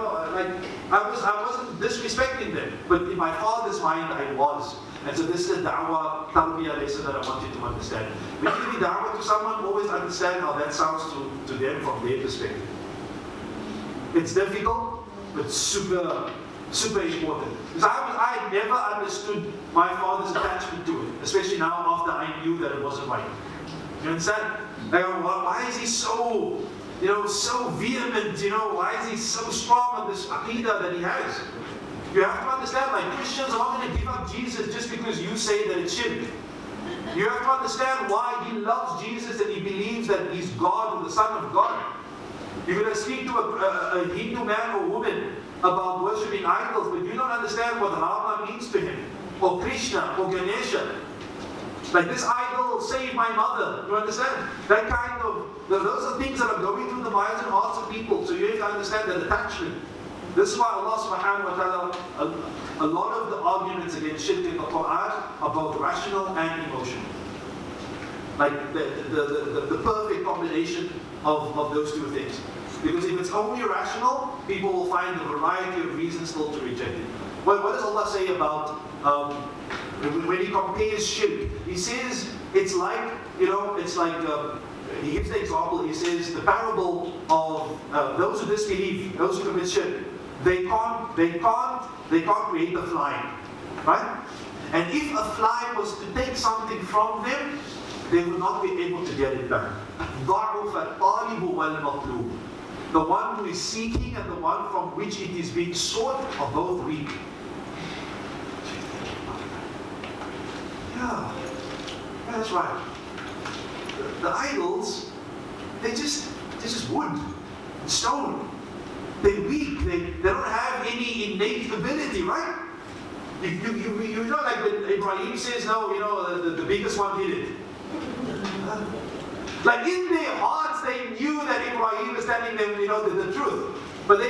wasn't disrespecting them. But in my father's mind, I was. And so this is a da'wah, tarbiyah lesson that I want you to understand. When you give da'wah to someone, always understand how that sounds to them from their perspective. It's difficult, but super, super important. Because I never understood my father's attachment to it, especially now after I knew that it wasn't right. You understand? Like, why is he so, so vehement? Why is he so strong on this aqidah that he has? You have to understand, like, Christians are not going to give up Jesus just because you say that it's shirk. You have to understand why he loves Jesus and he believes that he's God or the Son of God. You're going to speak to a Hindu man or woman about worshipping idols, but you don't understand what Rama means to him, or Krishna, or Ganesha. Like, this idol saved my mother. You understand? That kind of, those are things that are going through the minds and hearts of people. So you have to understand that attachment. This is why Allah subhanahu wa ta'ala, a lot of the arguments against shirk in the Quran are both rational and emotional. Like the perfect combination of those two things. Because if it's only rational, people will find a variety of reasons still to reject it. What does Allah say about, when he compares shirk? He says, it's like, he gives the example, he says, the parable of those who disbelieve, those who commit shirk. They can't create a fly, right? And if a fly was to take something from them, they would not be able to get it back. The one who is seeking and the one from which it is being sought are both weak. Yeah, that's right. The idols, they're just wood, stone. They're weak. They don't have any innate ability, right? You know, like when Ibrahim says, no, the biggest one did it. Like in their hearts, they knew that Ibrahim was telling them, the truth. But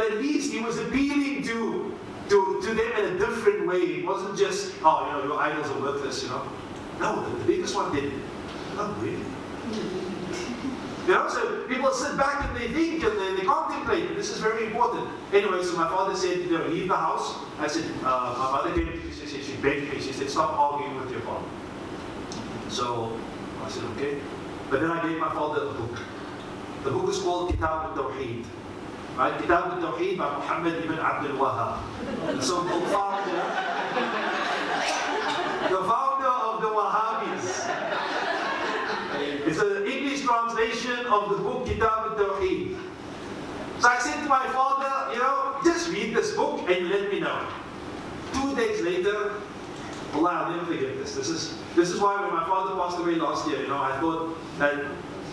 at least he was appealing to them in a different way. It wasn't just, your idols are worthless, No, the biggest one did it. Not really. So people sit back and they think and they contemplate. This is very important. Anyway, so my father said, leave the house. I said, my mother came to me, she begged me, she said, stop arguing with your father. So I said, okay. But then I gave my father a book. The book is called Kitab al-Tawheed. Right? Kitab al-Tawheed by Muhammad ibn Abdul Wahhab. So the founder of the Wahhabis. It's an English translation of the book Kitab al-Tawheed. So I said to my father, just read this book and let me know. 2 days later, Allah, I'll never forget this. This is why when my father passed away last year, I thought that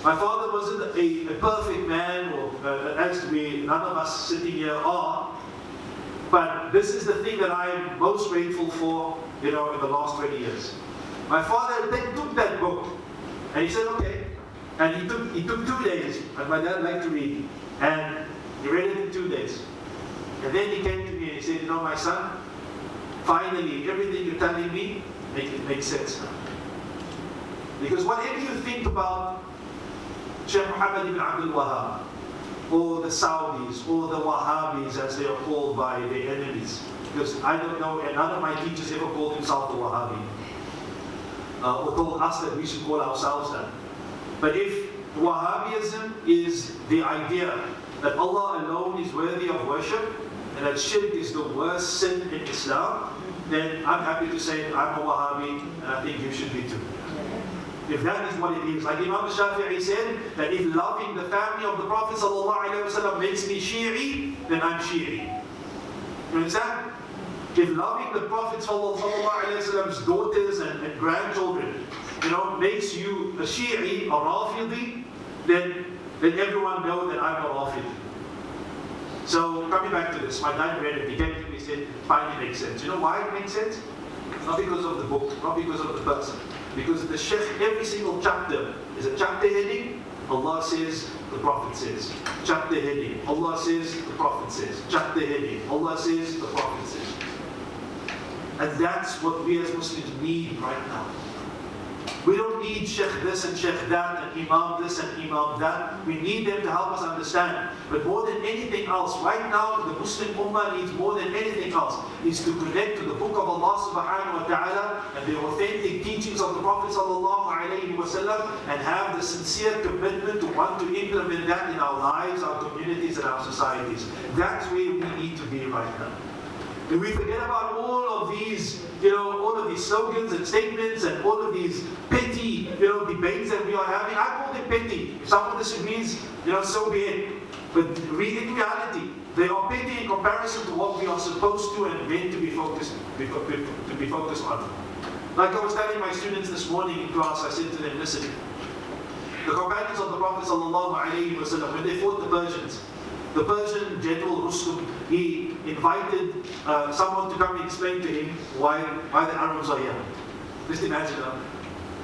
My father wasn't a perfect man, or as none of us sitting here are. But this is the thing that I'm most grateful for, in the last 20 years. My father then took that book, and he said, okay. And he took 2 days, and my dad liked to read. And he read it in 2 days. And then he came to me and he said, my son, finally, everything you're telling me, it makes sense now. Because whatever you think about Sheikh Muhammad ibn Abdul Wahhab, or the Saudis, or the Wahhabis as they are called by their enemies, because I don't know, and none of my teachers ever called himself a Wahhabi, or told us that we should call ourselves that. But if Wahhabism is the idea that Allah alone is worthy of worship, and that shirk is the worst sin in Islam, then I'm happy to say I'm a Wahhabi, and I think you should be too. If that is what it is, like Imam Shafi'i said, that if loving the family of the Prophet ﷺ makes me Shi'i, then I'm Shi'i. You understand? If loving the Prophet ﷺ's daughters and grandchildren, makes you a Shi'i, a Rafidi, then everyone knows that I'm a Rafidi. So coming back to this, my dad read it, he came to me and said, finally makes sense. You know why it makes sense? Not because of the book, not because of the person. Because the Sheikh, every single chapter is a chapter heading, Allah says, the Prophet says. Chapter heading, Allah says, the Prophet says. Chapter heading, Allah says, the Prophet says. And that's what we as Muslims need right now. We don't need Sheikh this and Sheikh that and Imam this and Imam that. We need them to help us understand. But more than anything else, right now the Muslim Ummah needs more than anything else is to connect to the book of Allah subhanahu wa ta'ala and the authentic teachings of the Prophet sallallahu alayhi wa sallam, and have the sincere commitment to want to implement that in our lives, our communities and our societies. That's where we need to be right now. If we forget about all of these, all of these slogans and statements and all of these petty, debates that we are having, I call them petty. If someone disagrees, so be it. But in reality, they are petty in comparison to what we are supposed to and meant to be focused on. Like I was telling my students this morning in class, I said to them, listen, the companions of the Prophet ﷺ, when they fought the Persians, the Persian general Rustum, he invited someone to come and explain to him why the Arabs are here. Just imagine that.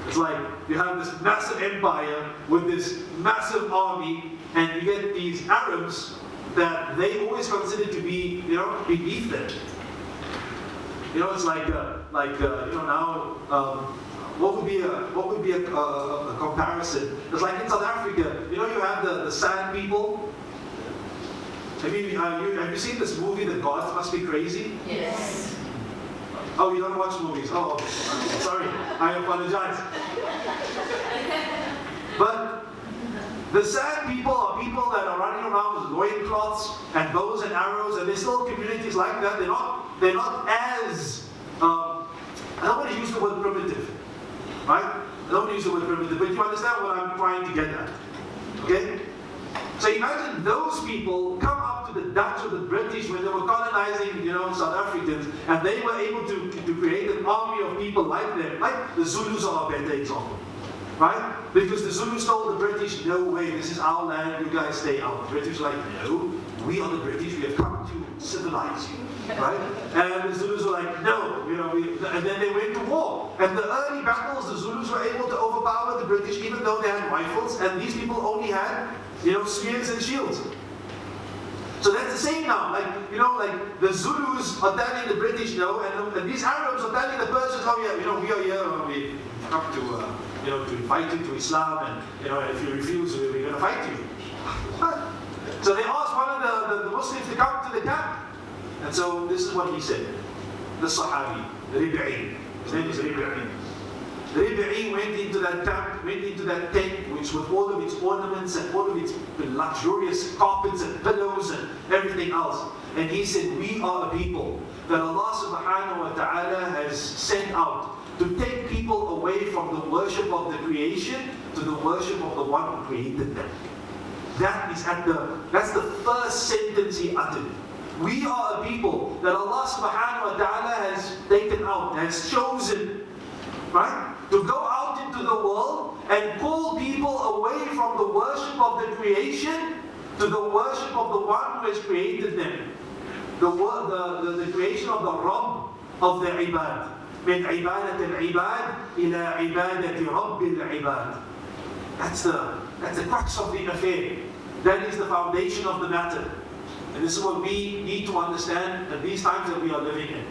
It's like you have this massive empire with this massive army, and you get these Arabs that they always consider to be, beneath them. It's like now. What would be a comparison? It's like in South Africa. You have the Sand people. Have you seen this movie, The Gods Must Be Crazy? Yes. Oh, you don't watch movies? Oh, sorry. I apologize. But the Sand people are people that are running around with loincloths and bows and arrows, and there's still communities like that. They're not as, I don't want to use the word primitive, right? I don't want to use the word primitive, but you understand what I'm trying to get at, okay? So imagine those people come up to the Dutch or the British when they were colonizing, South Africans, and they were able to create an army of people like them. Like the Zulus are a better example, right? Because the Zulus told the British, no way, this is our land, you guys stay out. The British were like, no, we are the British, we have come to civilize you, right? And the Zulus were like, no, and then they went to war. And the early battles, the Zulus were able to overpower the British, even though they had rifles, and these people only had spears and shields. So that's the same now. Like the Zulus are telling the British no, and these Arabs are telling the Persians, oh yeah, we are here and we come to invite you to Islam, and if you refuse, we're going to fight you. So they asked one of the Muslims to come to the camp, and so this is what he said. The Sahabi, Rib'i, his name is Rib'i. Rib'i went into that camp, went into that tent, which with all of its ornaments and all of its luxurious carpets and pillows and everything else. And he said, we are a people that Allah subhanahu wa ta'ala has sent out to take people away from the worship of the creation to the worship of the one who created them. That's the first sentence he uttered. We are a people that Allah subhanahu wa ta'ala has taken out, has chosen, right? To go out into the world and call people away from the worship of the creation to the worship of the one who has created them. The creation of the Rabb of the ibad. من عبادة العباد إلى عبادة رب العباد. That's the crux of the affair. That is the foundation of the matter. And this is what we need to understand at these times that we are living in.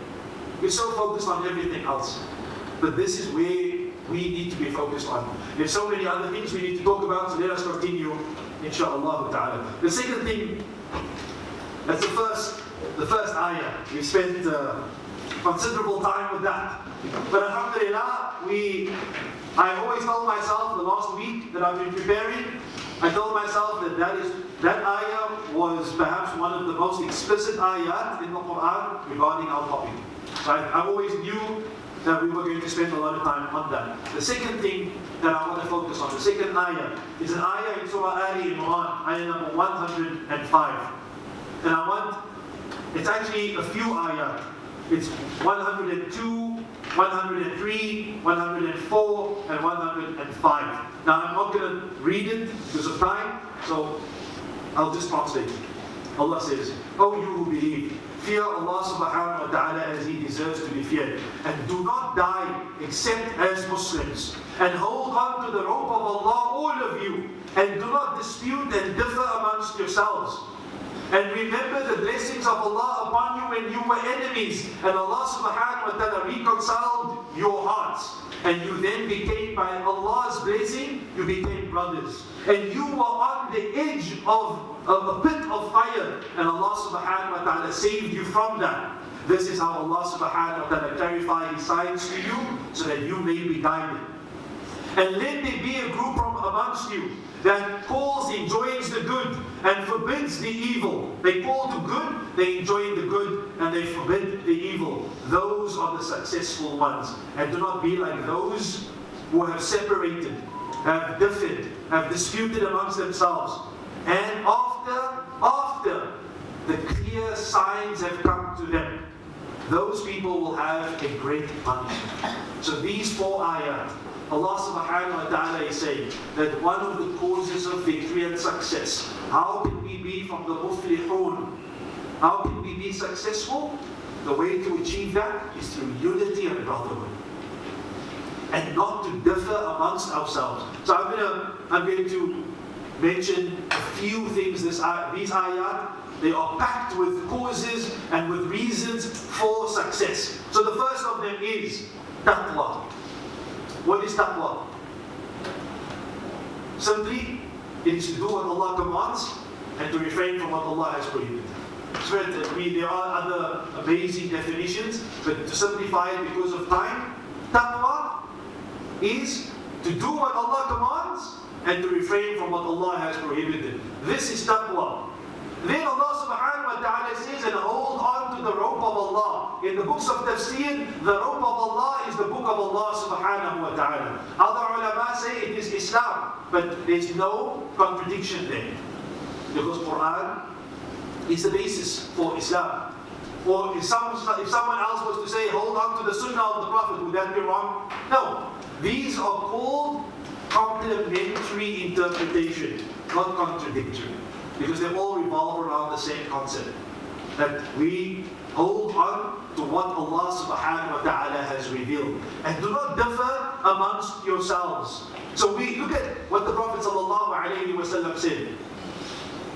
We're so focused on everything else. But this is where we need to be focused on. There's so many other things we need to talk about, so let us continue, inshaAllah ta'ala. The second thing, that's the first ayah. We spent considerable time with that. But alhamdulillah, I always told myself the last week that I've been preparing, I told myself that ayah was perhaps one of the most explicit ayat in the Quran regarding our topic. So I always knew that we were going to spend a lot of time on that. The second thing that I want to focus on, the second ayah, is an ayah in Surah Ali Imran, ayah number 105. And it's actually a few ayat. It's 102, 103, 104, and 105. Now I'm not going to read it because of time, so I'll just translate it. Allah says, "O you who believe, fear Allah subhanahu wa ta'ala as He deserves to be feared, and do not die except as Muslims, and hold on to the rope of Allah, all of you, and do not dispute and differ amongst yourselves. And remember the blessings of Allah upon you when you were enemies, and Allah subhanahu wa ta'ala reconciled your hearts. And you then became, by Allah's blessing, you became brothers. And you were on the edge of a pit of fire, and Allah subhanahu wa ta'ala saved you from that. This is how Allah subhanahu wa ta'ala clarified His signs to you, so that you may be guided. And let there be a group from amongst you that enjoins the good and forbids the evil. They call to good, they enjoin the good, and they forbid the evil. Those are the successful ones. And do not be like those who have separated, have differed, have disputed amongst themselves. And after the clear signs have come to them, those people will have a great punishment." So these four ayat, Allah subhanahu wa ta'ala is saying that one of the causes of victory and success, how can we be from the muflihun? How can we be successful? The way to achieve that is through unity and brotherhood, and not to differ amongst ourselves. So I'm going to mention a few things. These ayat, they are packed with causes and with reasons for success. So the first of them is taqwa. What is taqwa? Simply, it is to do what Allah commands and to refrain from what Allah has prohibited. So there are other amazing definitions, but to simplify it because of time, taqwa is to do what Allah commands and to refrain from what Allah has prohibited. This is taqwa. Then Allah subhanahu wa ta'ala says, and hold on to the rope of Allah. In the books of tafsir, the rope of Allah is the book of Allah subhanahu wa ta'ala. Other ulama say it is Islam, but there's no contradiction there. Because Quran is the basis for Islam. Or if someone else was to say, hold on to the sunnah of the Prophet, would that be wrong? No. These are called complementary interpretation, not contradictory. Because they all revolve around the same concept. That we hold on to what Allah subhanahu wa ta'ala has revealed. And do not differ amongst yourselves. So we look at what the Prophet sallallahu alayhi wa sallam said.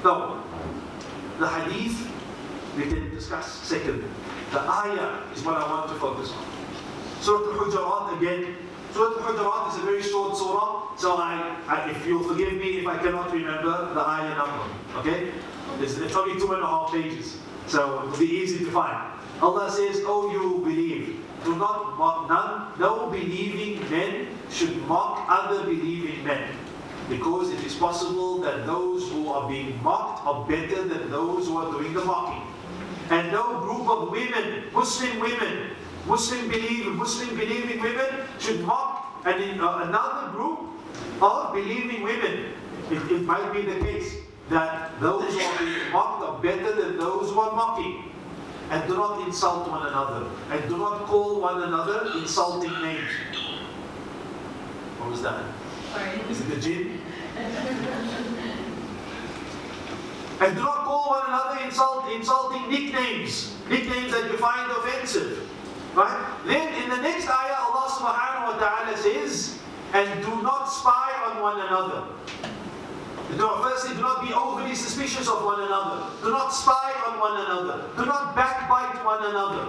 No. The hadith we can discuss second. The ayah is what I want to focus on. Surah Al-Hujurat again. Surah Al-Hujurat is a very short surah, so if you'll forgive me if I cannot remember the ayah number, okay? It's only 2.5 pages, so it'll be easy to find. Allah says, "O you who believe, do not mock no believing men should mock other believing men, because it is possible that those who are being mocked are better than those who are doing the mocking. And no group of women, Muslim believing women should mock another group of believing women." It might be the case that those who are being mocked are better than those who are mocking. And do not insult one another. And do not call one another insulting names. What was that? Sorry. Is it the jinn? And do not call one another insulting nicknames that you find offensive. Right? Then in the next ayah, Allah subhanahu wa ta'ala says, and do not spy on one another. Firstly, do not be overly suspicious of one another. Do not spy on one another. Do not backbite one another.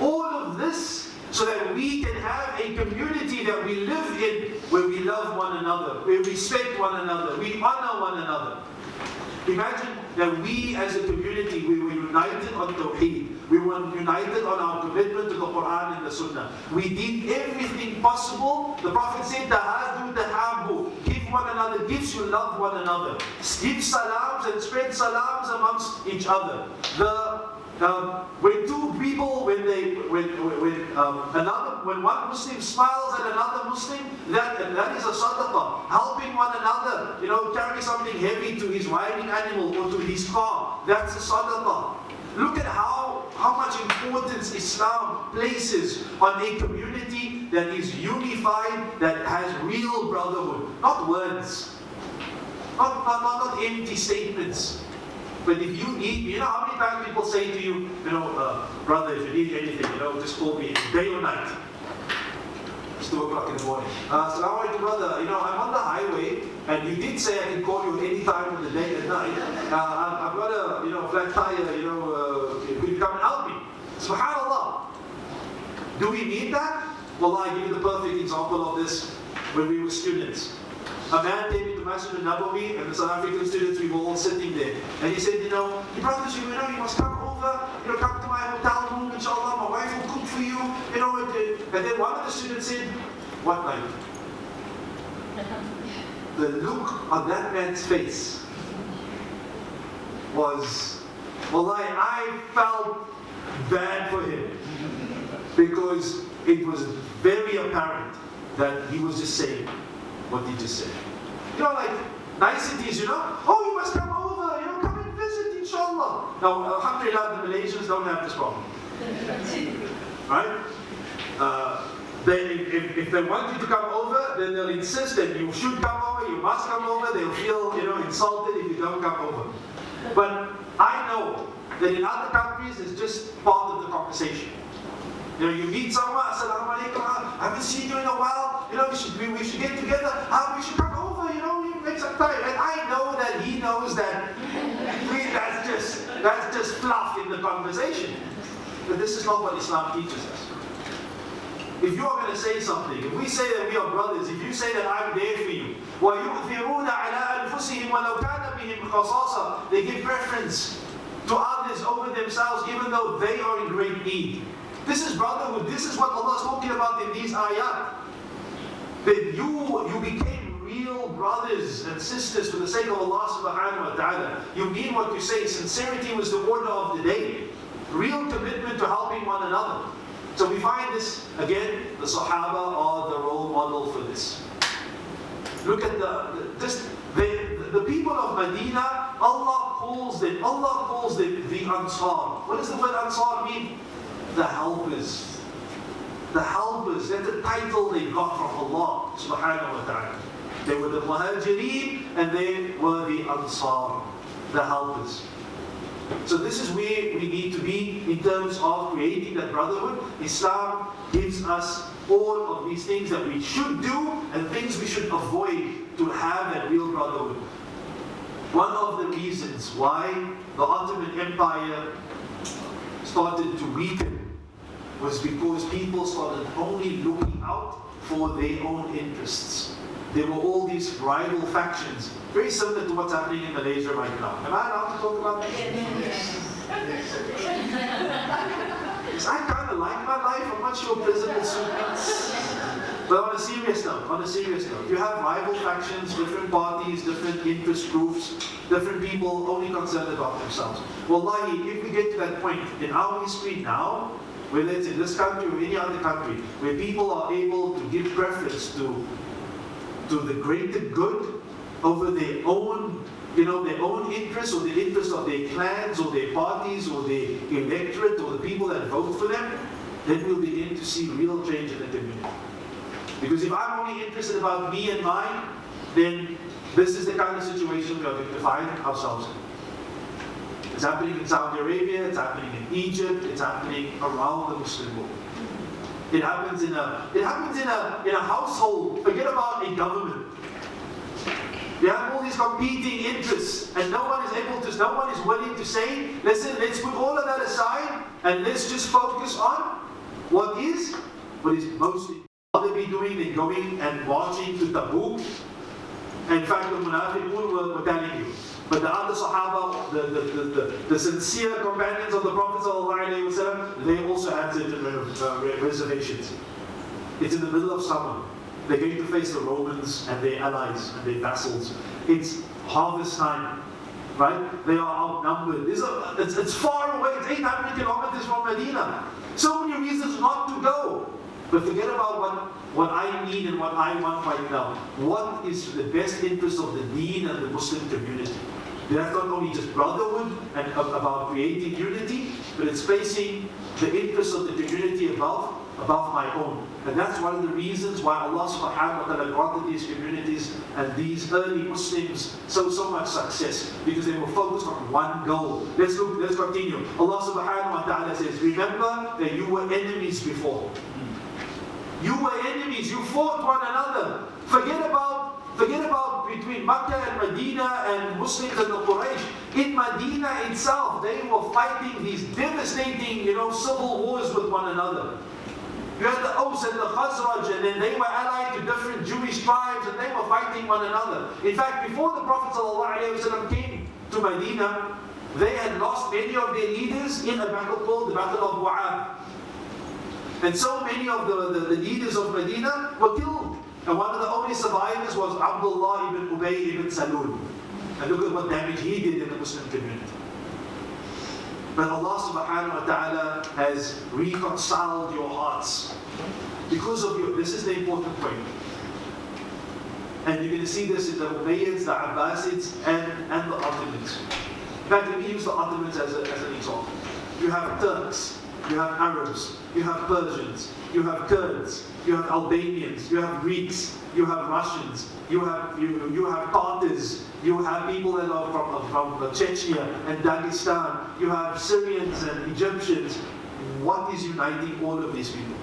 All of this so that we can have a community that we live in where we love one another, where we respect one another, we honor one another. Imagine that we as a community, we were united on Tawheed. We were united on our commitment to the Quran and the Sunnah. We did everything possible. The Prophet said, Tahadu tahabbu. Give one another gifts, you love one another. Give salams and spread salams amongst each other. When two people, when one Muslim smiles at another Muslim, that is a sadaqah. Helping one another, carry something heavy to his riding animal or to his car, that's a sadaqah. Look at how much importance Islam places on a community that is unified, that has real brotherhood, not words, not empty statements. But if you need, how many times people say to you, brother, if you need anything, just call me day or night. It's 2 o'clock in the morning. Assalamu alaikum, brother. I'm on the highway, and you did say I can call you any time of the day and night. I've got a, flat tire. Could you come and help me? Subhanallah. Do we need that? Well, I give you the perfect example of this when we were students. A man came into Masjid al-Nawawi, and the South African students, we were all sitting there. And he said, you brothers, you must come over, come to my hotel room, inshallah, my wife will cook for you, And then one of the students said, what night? The look on that man's face was, I felt bad for him. Because it was very apparent that he was just saying what he just said. Like niceties, oh, you must come over, come and visit, inshallah. Now, alhamdulillah, the Malaysians don't have this problem. Right? If they want you to come over, then they'll insist that you should come over, you must come over, they'll feel, insulted if you don't come over. But I know that in other countries, it's just part of the conversation. You meet someone, assalamu alaikum, I haven't seen you in a while, we should get together, we should come over, make some time. And I know that he knows that that's just fluff in the conversation. But this is not what Islam teaches us. If you are going to say something, if we say that we are brothers, if you say that I'm there for you, وَيُؤْثِرُونَ عَلَىٰ أَنفُسِهِمْ وَلَوْ كَانَ بِهِمْ خَصَاصَةٌ, they give preference to others over themselves even though they are in great need. This is brotherhood. This is what Allah is talking about in these ayat. That you became real brothers and sisters for the sake of Allah subhanahu wa ta'ala. You mean what you say. Sincerity was the order of the day. Real commitment to helping one another. So we find this, again, the Sahaba are the role model for this. Look at the people of Medina, Allah calls them the Ansar. What does the word Ansar mean? The helpers. The helpers. That's the title they got from Allah subhanahu wa ta'ala. They were the Muhajirin and they were the Ansar, the helpers. So this is where we need to be in terms of creating that brotherhood. Islam gives us all of these things that we should do and things we should avoid to have that real brotherhood. One of the reasons why the Ottoman Empire started to weaken was because people started only looking out for their own interests. There were all these rival factions, very similar to what's happening in Malaysia right now. Am I allowed to talk about this? Yes. I kind of like my life. I'm not sure President Suits. But on a serious note, you have rival factions, different parties, different interest groups, different people only concerned about themselves. Wallahi, if we get to that point in our history now, whether it's in this country or any other country, where people are able to give preference to the greater good over their own, their own interests or the interests of their clans or their parties or their electorate or the people that vote for them, then we'll begin to see real change in the community. Because if I'm only interested about me and mine, then this is the kind of situation we are going to find ourselves in. It's happening in Saudi Arabia, it's happening in Egypt, it's happening around the Muslim world. It happens in a household. Forget about a government. They have all these competing interests, and no one is willing to say, listen, let's put all of that aside and let's just focus on what is most important. What they be doing, they're going and marching to Tabuk. In fact, the Munafiqun were telling you. But the other Sahaba, the sincere companions of the Prophet ﷺ, they also had certain reservations. It's in the middle of summer. They're going to face the Romans and their allies and their vassals. It's harvest time, right? They are outnumbered. It's far away. It's 800 kilometers from Medina. So many reasons not to go. But forget about what I need and what I want right now. What is the best interest of the deen and the Muslim community? That's not only just brotherhood and about creating unity, but it's placing the interests of the community above my own. And that's one of the reasons why Allah subhanahu wa ta'ala granted these communities and these early Muslims so much success, because they were focused on one goal. Let's continue. Allah subhanahu wa ta'ala says, remember that you were enemies before. You were enemies, you fought one another. Forget about between Makkah and Medina and Muslims and the Quraysh. In Medina itself, they were fighting these devastating, civil wars with one another. You had the Aus and the Khazraj, and then they were allied to different Jewish tribes, and they were fighting one another. In fact, before the Prophet ﷺ came to Medina, they had lost many of their leaders in a battle called the Battle of Wa'ab. And so many of the leaders of Medina were killed. And one of the only survivors was Abdullah ibn Ubay ibn Salul. And look at what damage he did in the Muslim community. But Allah subhanahu wa ta'ala has reconciled your hearts. Because of you. This is the important point. And you're going to see this in the Umayyads, the Abbasids, and the Ottomans. In fact, let me use the Ottomans as an example. You have Turks, you have Arabs, you have Persians, you have Kurds, you have Albanians, you have Greeks, you have Russians, you have Tartars, you have people that are from Chechnya and Dagestan, you have Syrians and Egyptians. What is uniting all of these people?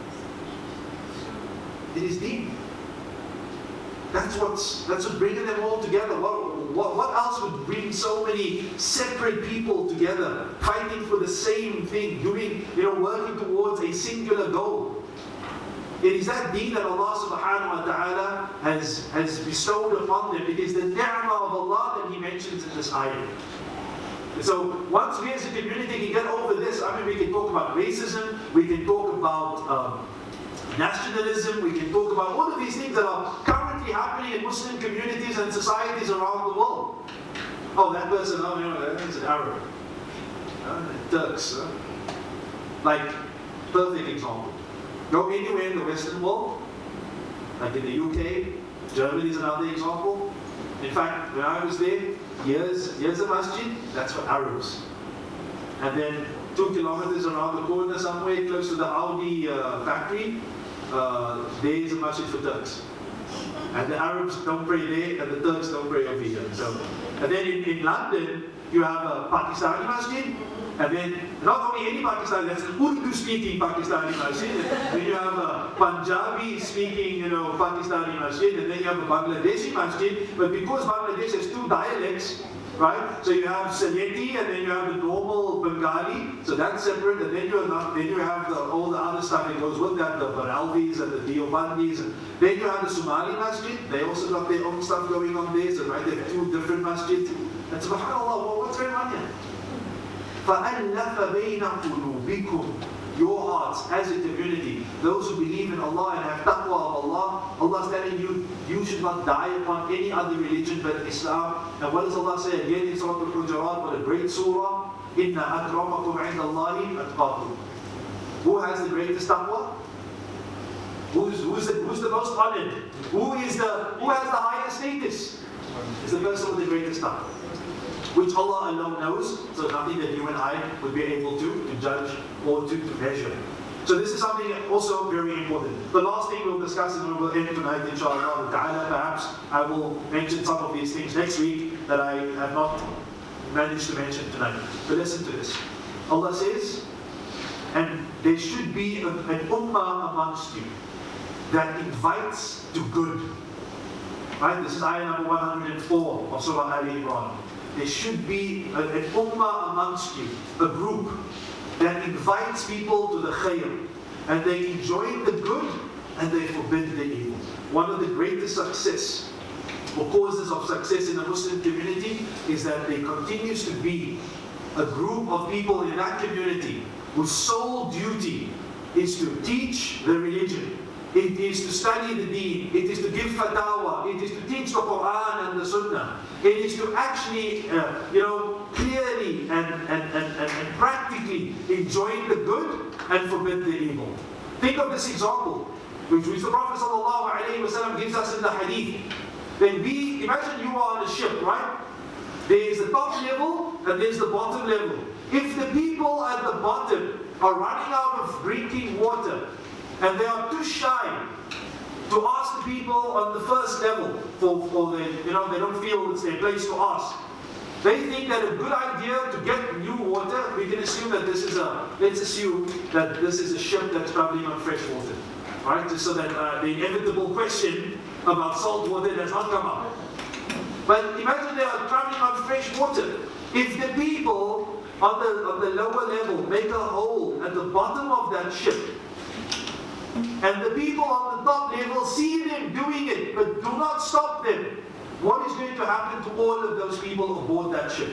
It is deen. That's what's bringing them all together. What else would bring so many separate people together, fighting for the same thing, working towards a singular goal? It is that deen that Allah subhanahu wa ta'ala has bestowed upon them. It is the ni'mah of Allah that He mentions in this ayah. So once we as a community can get over this, we can talk about racism, we can talk about nationalism, we can talk about all of these things that are currently happening in Muslim communities and societies around the world. Oh, that person, that's an Arab. Turks. Like, perfect example. Go anywhere in the Western world, like in the UK, Germany is another example. In fact, when I was there, here's a masjid, that's for Arabs. And then 2 kilometers around the corner somewhere, close to the Audi factory, there is a masjid for Turks. And the Arabs don't pray there, and the Turks don't pray over here. And then in London, you have a Pakistani masjid, and then not only any Pakistani, that's an Urdu-speaking Pakistani masjid. Then you have a Punjabi-speaking, Pakistani masjid, and then you have a Bangladeshi masjid. But because Bangladesh has 2 dialects, right? So you have Sylheti, and then you have the normal Bengali, so that's separate. And then you have all the other stuff that goes with that, the Baralvis and the Deobandis. And then you have the Somali masjid. They also got their own stuff going on there. So right, they have 2 different masjids. And subhanAllah, what's going on here? فَأَلَّفَ بَيْنَ قُلُوبِكُمْ. Your hearts as a community, those who believe in Allah and have taqwa of Allah, Allah is telling you, you should not die upon any other religion but Islam. And what does Allah say again in Surah Al-Hujurat, what a great surah? إِنَّ أَكْرَمَكُمْ عِنْدَ اللَّهِ أَتْقَاكُمْ. Who has the greatest taqwa? Who's the most honored? Who has the highest status? Is the person with the greatest taqwa, which Allah alone knows, so nothing that you and I would be able to judge or to measure. So this is something also very important. The last thing we'll discuss, and we will end tonight, inshallah ta'ala. Perhaps I will mention some of these things next week that I have not managed to mention tonight. But listen to this. Allah says, and there should be an ummah amongst you that invites to good. Right? This is ayah number 104 of Surah Al Imran. There should be an ummah amongst you, a group that invites people to the khayr, and they enjoy the good and they forbid the evil. One of the greatest success or causes of success in the Muslim community is that there continues to be a group of people in that community whose sole duty is to teach the religion. It is to study the deen. It is to give fatwa. It is to teach the Quran and the Sunnah. It is to actually, clearly and practically enjoy the good and forbid the evil. Think of this example, which the Prophet ﷺ gives us in the hadith. Then imagine you are on a ship, right? There is the top level and there's the bottom level. If the people at the bottom are running out of drinking water, and they are too shy to ask the people on the first level for the, they don't feel it's their place to ask. They think that a good idea to get new water, we can assume that let's assume that this is a ship that's traveling on fresh water. Right? Just so that the inevitable question about salt water does not come up. But imagine they are traveling on fresh water. If the people on the lower level make a hole at the bottom of that ship, and the people on the top level see them doing it, but do not stop them, what is going to happen to all of those people aboard that ship?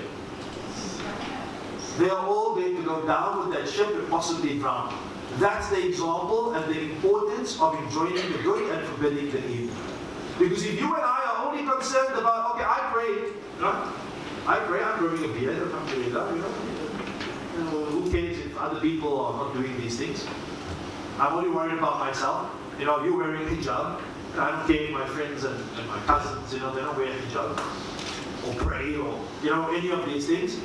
They are all going to go down with that ship and possibly drown. That's the example and the importance of enjoying the good and forbidding the evil. Because if you and I are only concerned about, okay, I pray, I'm growing a beard, alhamdulillah, who cares if other people are not doing these things? I'm only worried about myself. You're wearing hijab. I don't care if my friends and my cousins, they don't wear hijab or pray or, any of these things.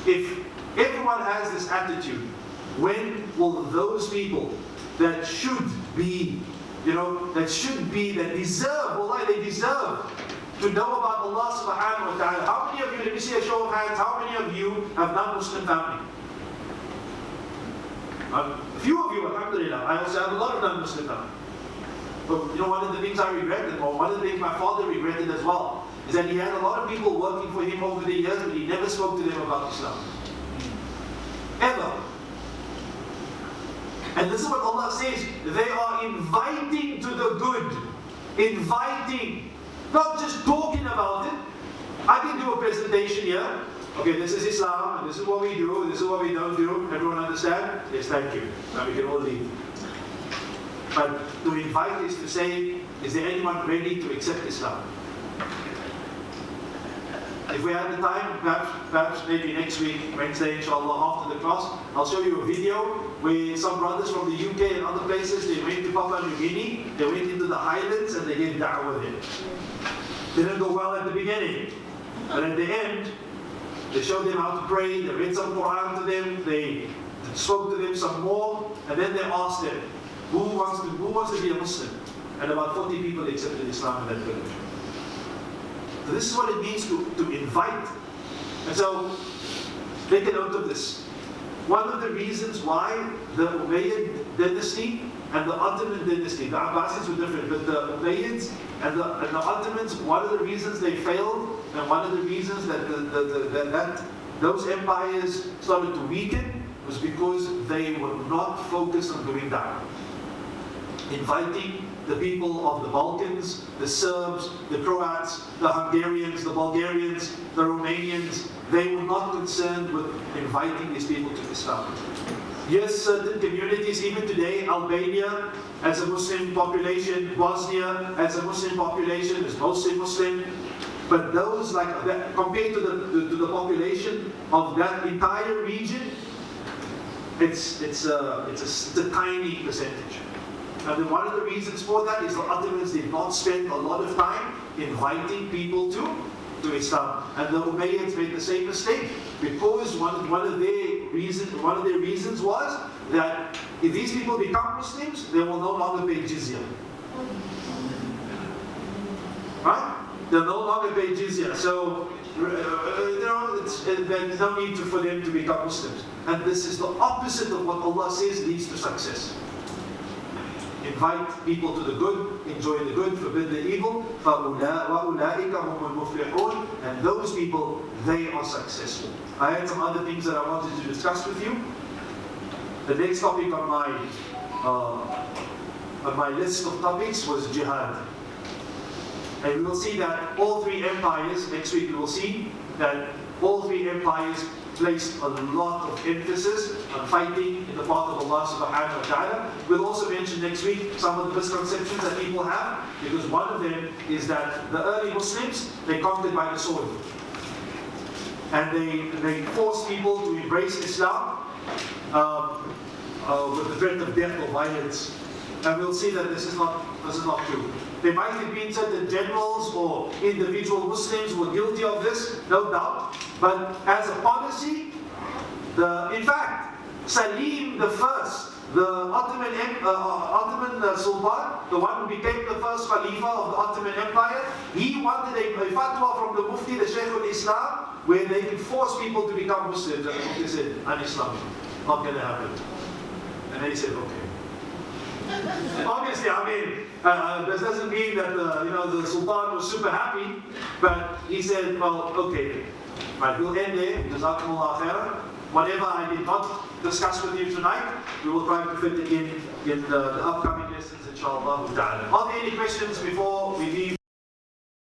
If everyone has this attitude, when will those people that should be, that deserve, wallahi, they deserve to know about Allah subhanahu wa ta'ala. How many of you, let me see a show of hands, how many of you have non-Muslim family? A few of you, alhamdulillah. I also have a lot of non-Muslim family. But one of the things I regretted, or one of the things my father regretted as well, is that he had a lot of people working for him over the years, but he never spoke to them about Islam. Ever. And this is what Allah says, they are inviting to the good. Inviting. Not just talking about it. I can do a presentation here. Okay, this is Islam, and this is what we do, this is what we don't do. Everyone understand? Yes, thank you. Now we can all leave. But to invite is to say, is there anyone ready to accept Islam? If we have the time, perhaps maybe next week, Wednesday, inshallah, after the class, I'll show you a video where some brothers from the UK and other places, they went to Papua New Guinea, they went into the highlands and they gave da'wah there. Didn't go well at the beginning, but at the end, they showed them how to pray, they read some Quran to them, they spoke to them some more, and then they asked them, who wants to be a Muslim? And about 40 people accepted Islam in that village. So this is what it means to invite. And so, take a note of this. One of the reasons why the Umayyad dynasty and the Ottoman dynasty, the Abbasids were different, but the Umayyads and the Ottomans, one of the reasons they failed, and one of the reasons that those empires started to weaken, was because they were not focused on doing da'wah. Inviting the people of the Balkans, the Serbs, the Croats, the Hungarians, the Bulgarians, the Romanians, they were not concerned with inviting these people to Islam. Yes, certain communities, even today, Albania as a Muslim population, Bosnia as a Muslim population, is mostly Muslim. But those like that, compared to the population of that entire region, it's a tiny percentage. And then one of the reasons for that is the Ottomans did not spend a lot of time inviting people to Islam. And the Umayyads made the same mistake, because one of their reasons was that If these people become Muslims, they will no longer pay jizya. Right? They'll no longer pay jizya. So, there's no need for them to become Muslims. And this is the opposite of what Allah says leads to success. Invite people to the good, enjoy the good, forbid the evil. وَأُولَٰئِكَ هُمُ الْمُفْلِحُونَ. And those people, they are successful. I had some other things that I wanted to discuss with you. The next topic on my list of topics was jihad. And we will see that all three empires, next week we will see that all three empires placed a lot of emphasis on fighting in the path of Allah subhanahu wa ta'ala. We'll also mention next week some of the misconceptions that people have, because one of them is that the early Muslims, they conquered by the sword. And they forced people to embrace Islam with the threat of death or violence. And we'll see that this is not true. There might have been certain generals or individual Muslims who were guilty of this, no doubt. But as a policy, in fact, Salim the First, the Ottoman Sultan, the one who became the first Khalifa of the Ottoman Empire, he wanted a fatwa from the Mufti, the Shaykh al-Islam, where they could force people to become Muslims. And the Mufti said, un-Islamic, not going to happen. And then he said, okay. Obviously, I mean, this doesn't mean that the Sultan was super happy, but he said, well, okay, right, we'll end there. Jazakumullah khairan. Whatever I did not discuss with you tonight, we will try to fit it in the upcoming lessons, inshallah ta'ala. Are there any questions before we leave?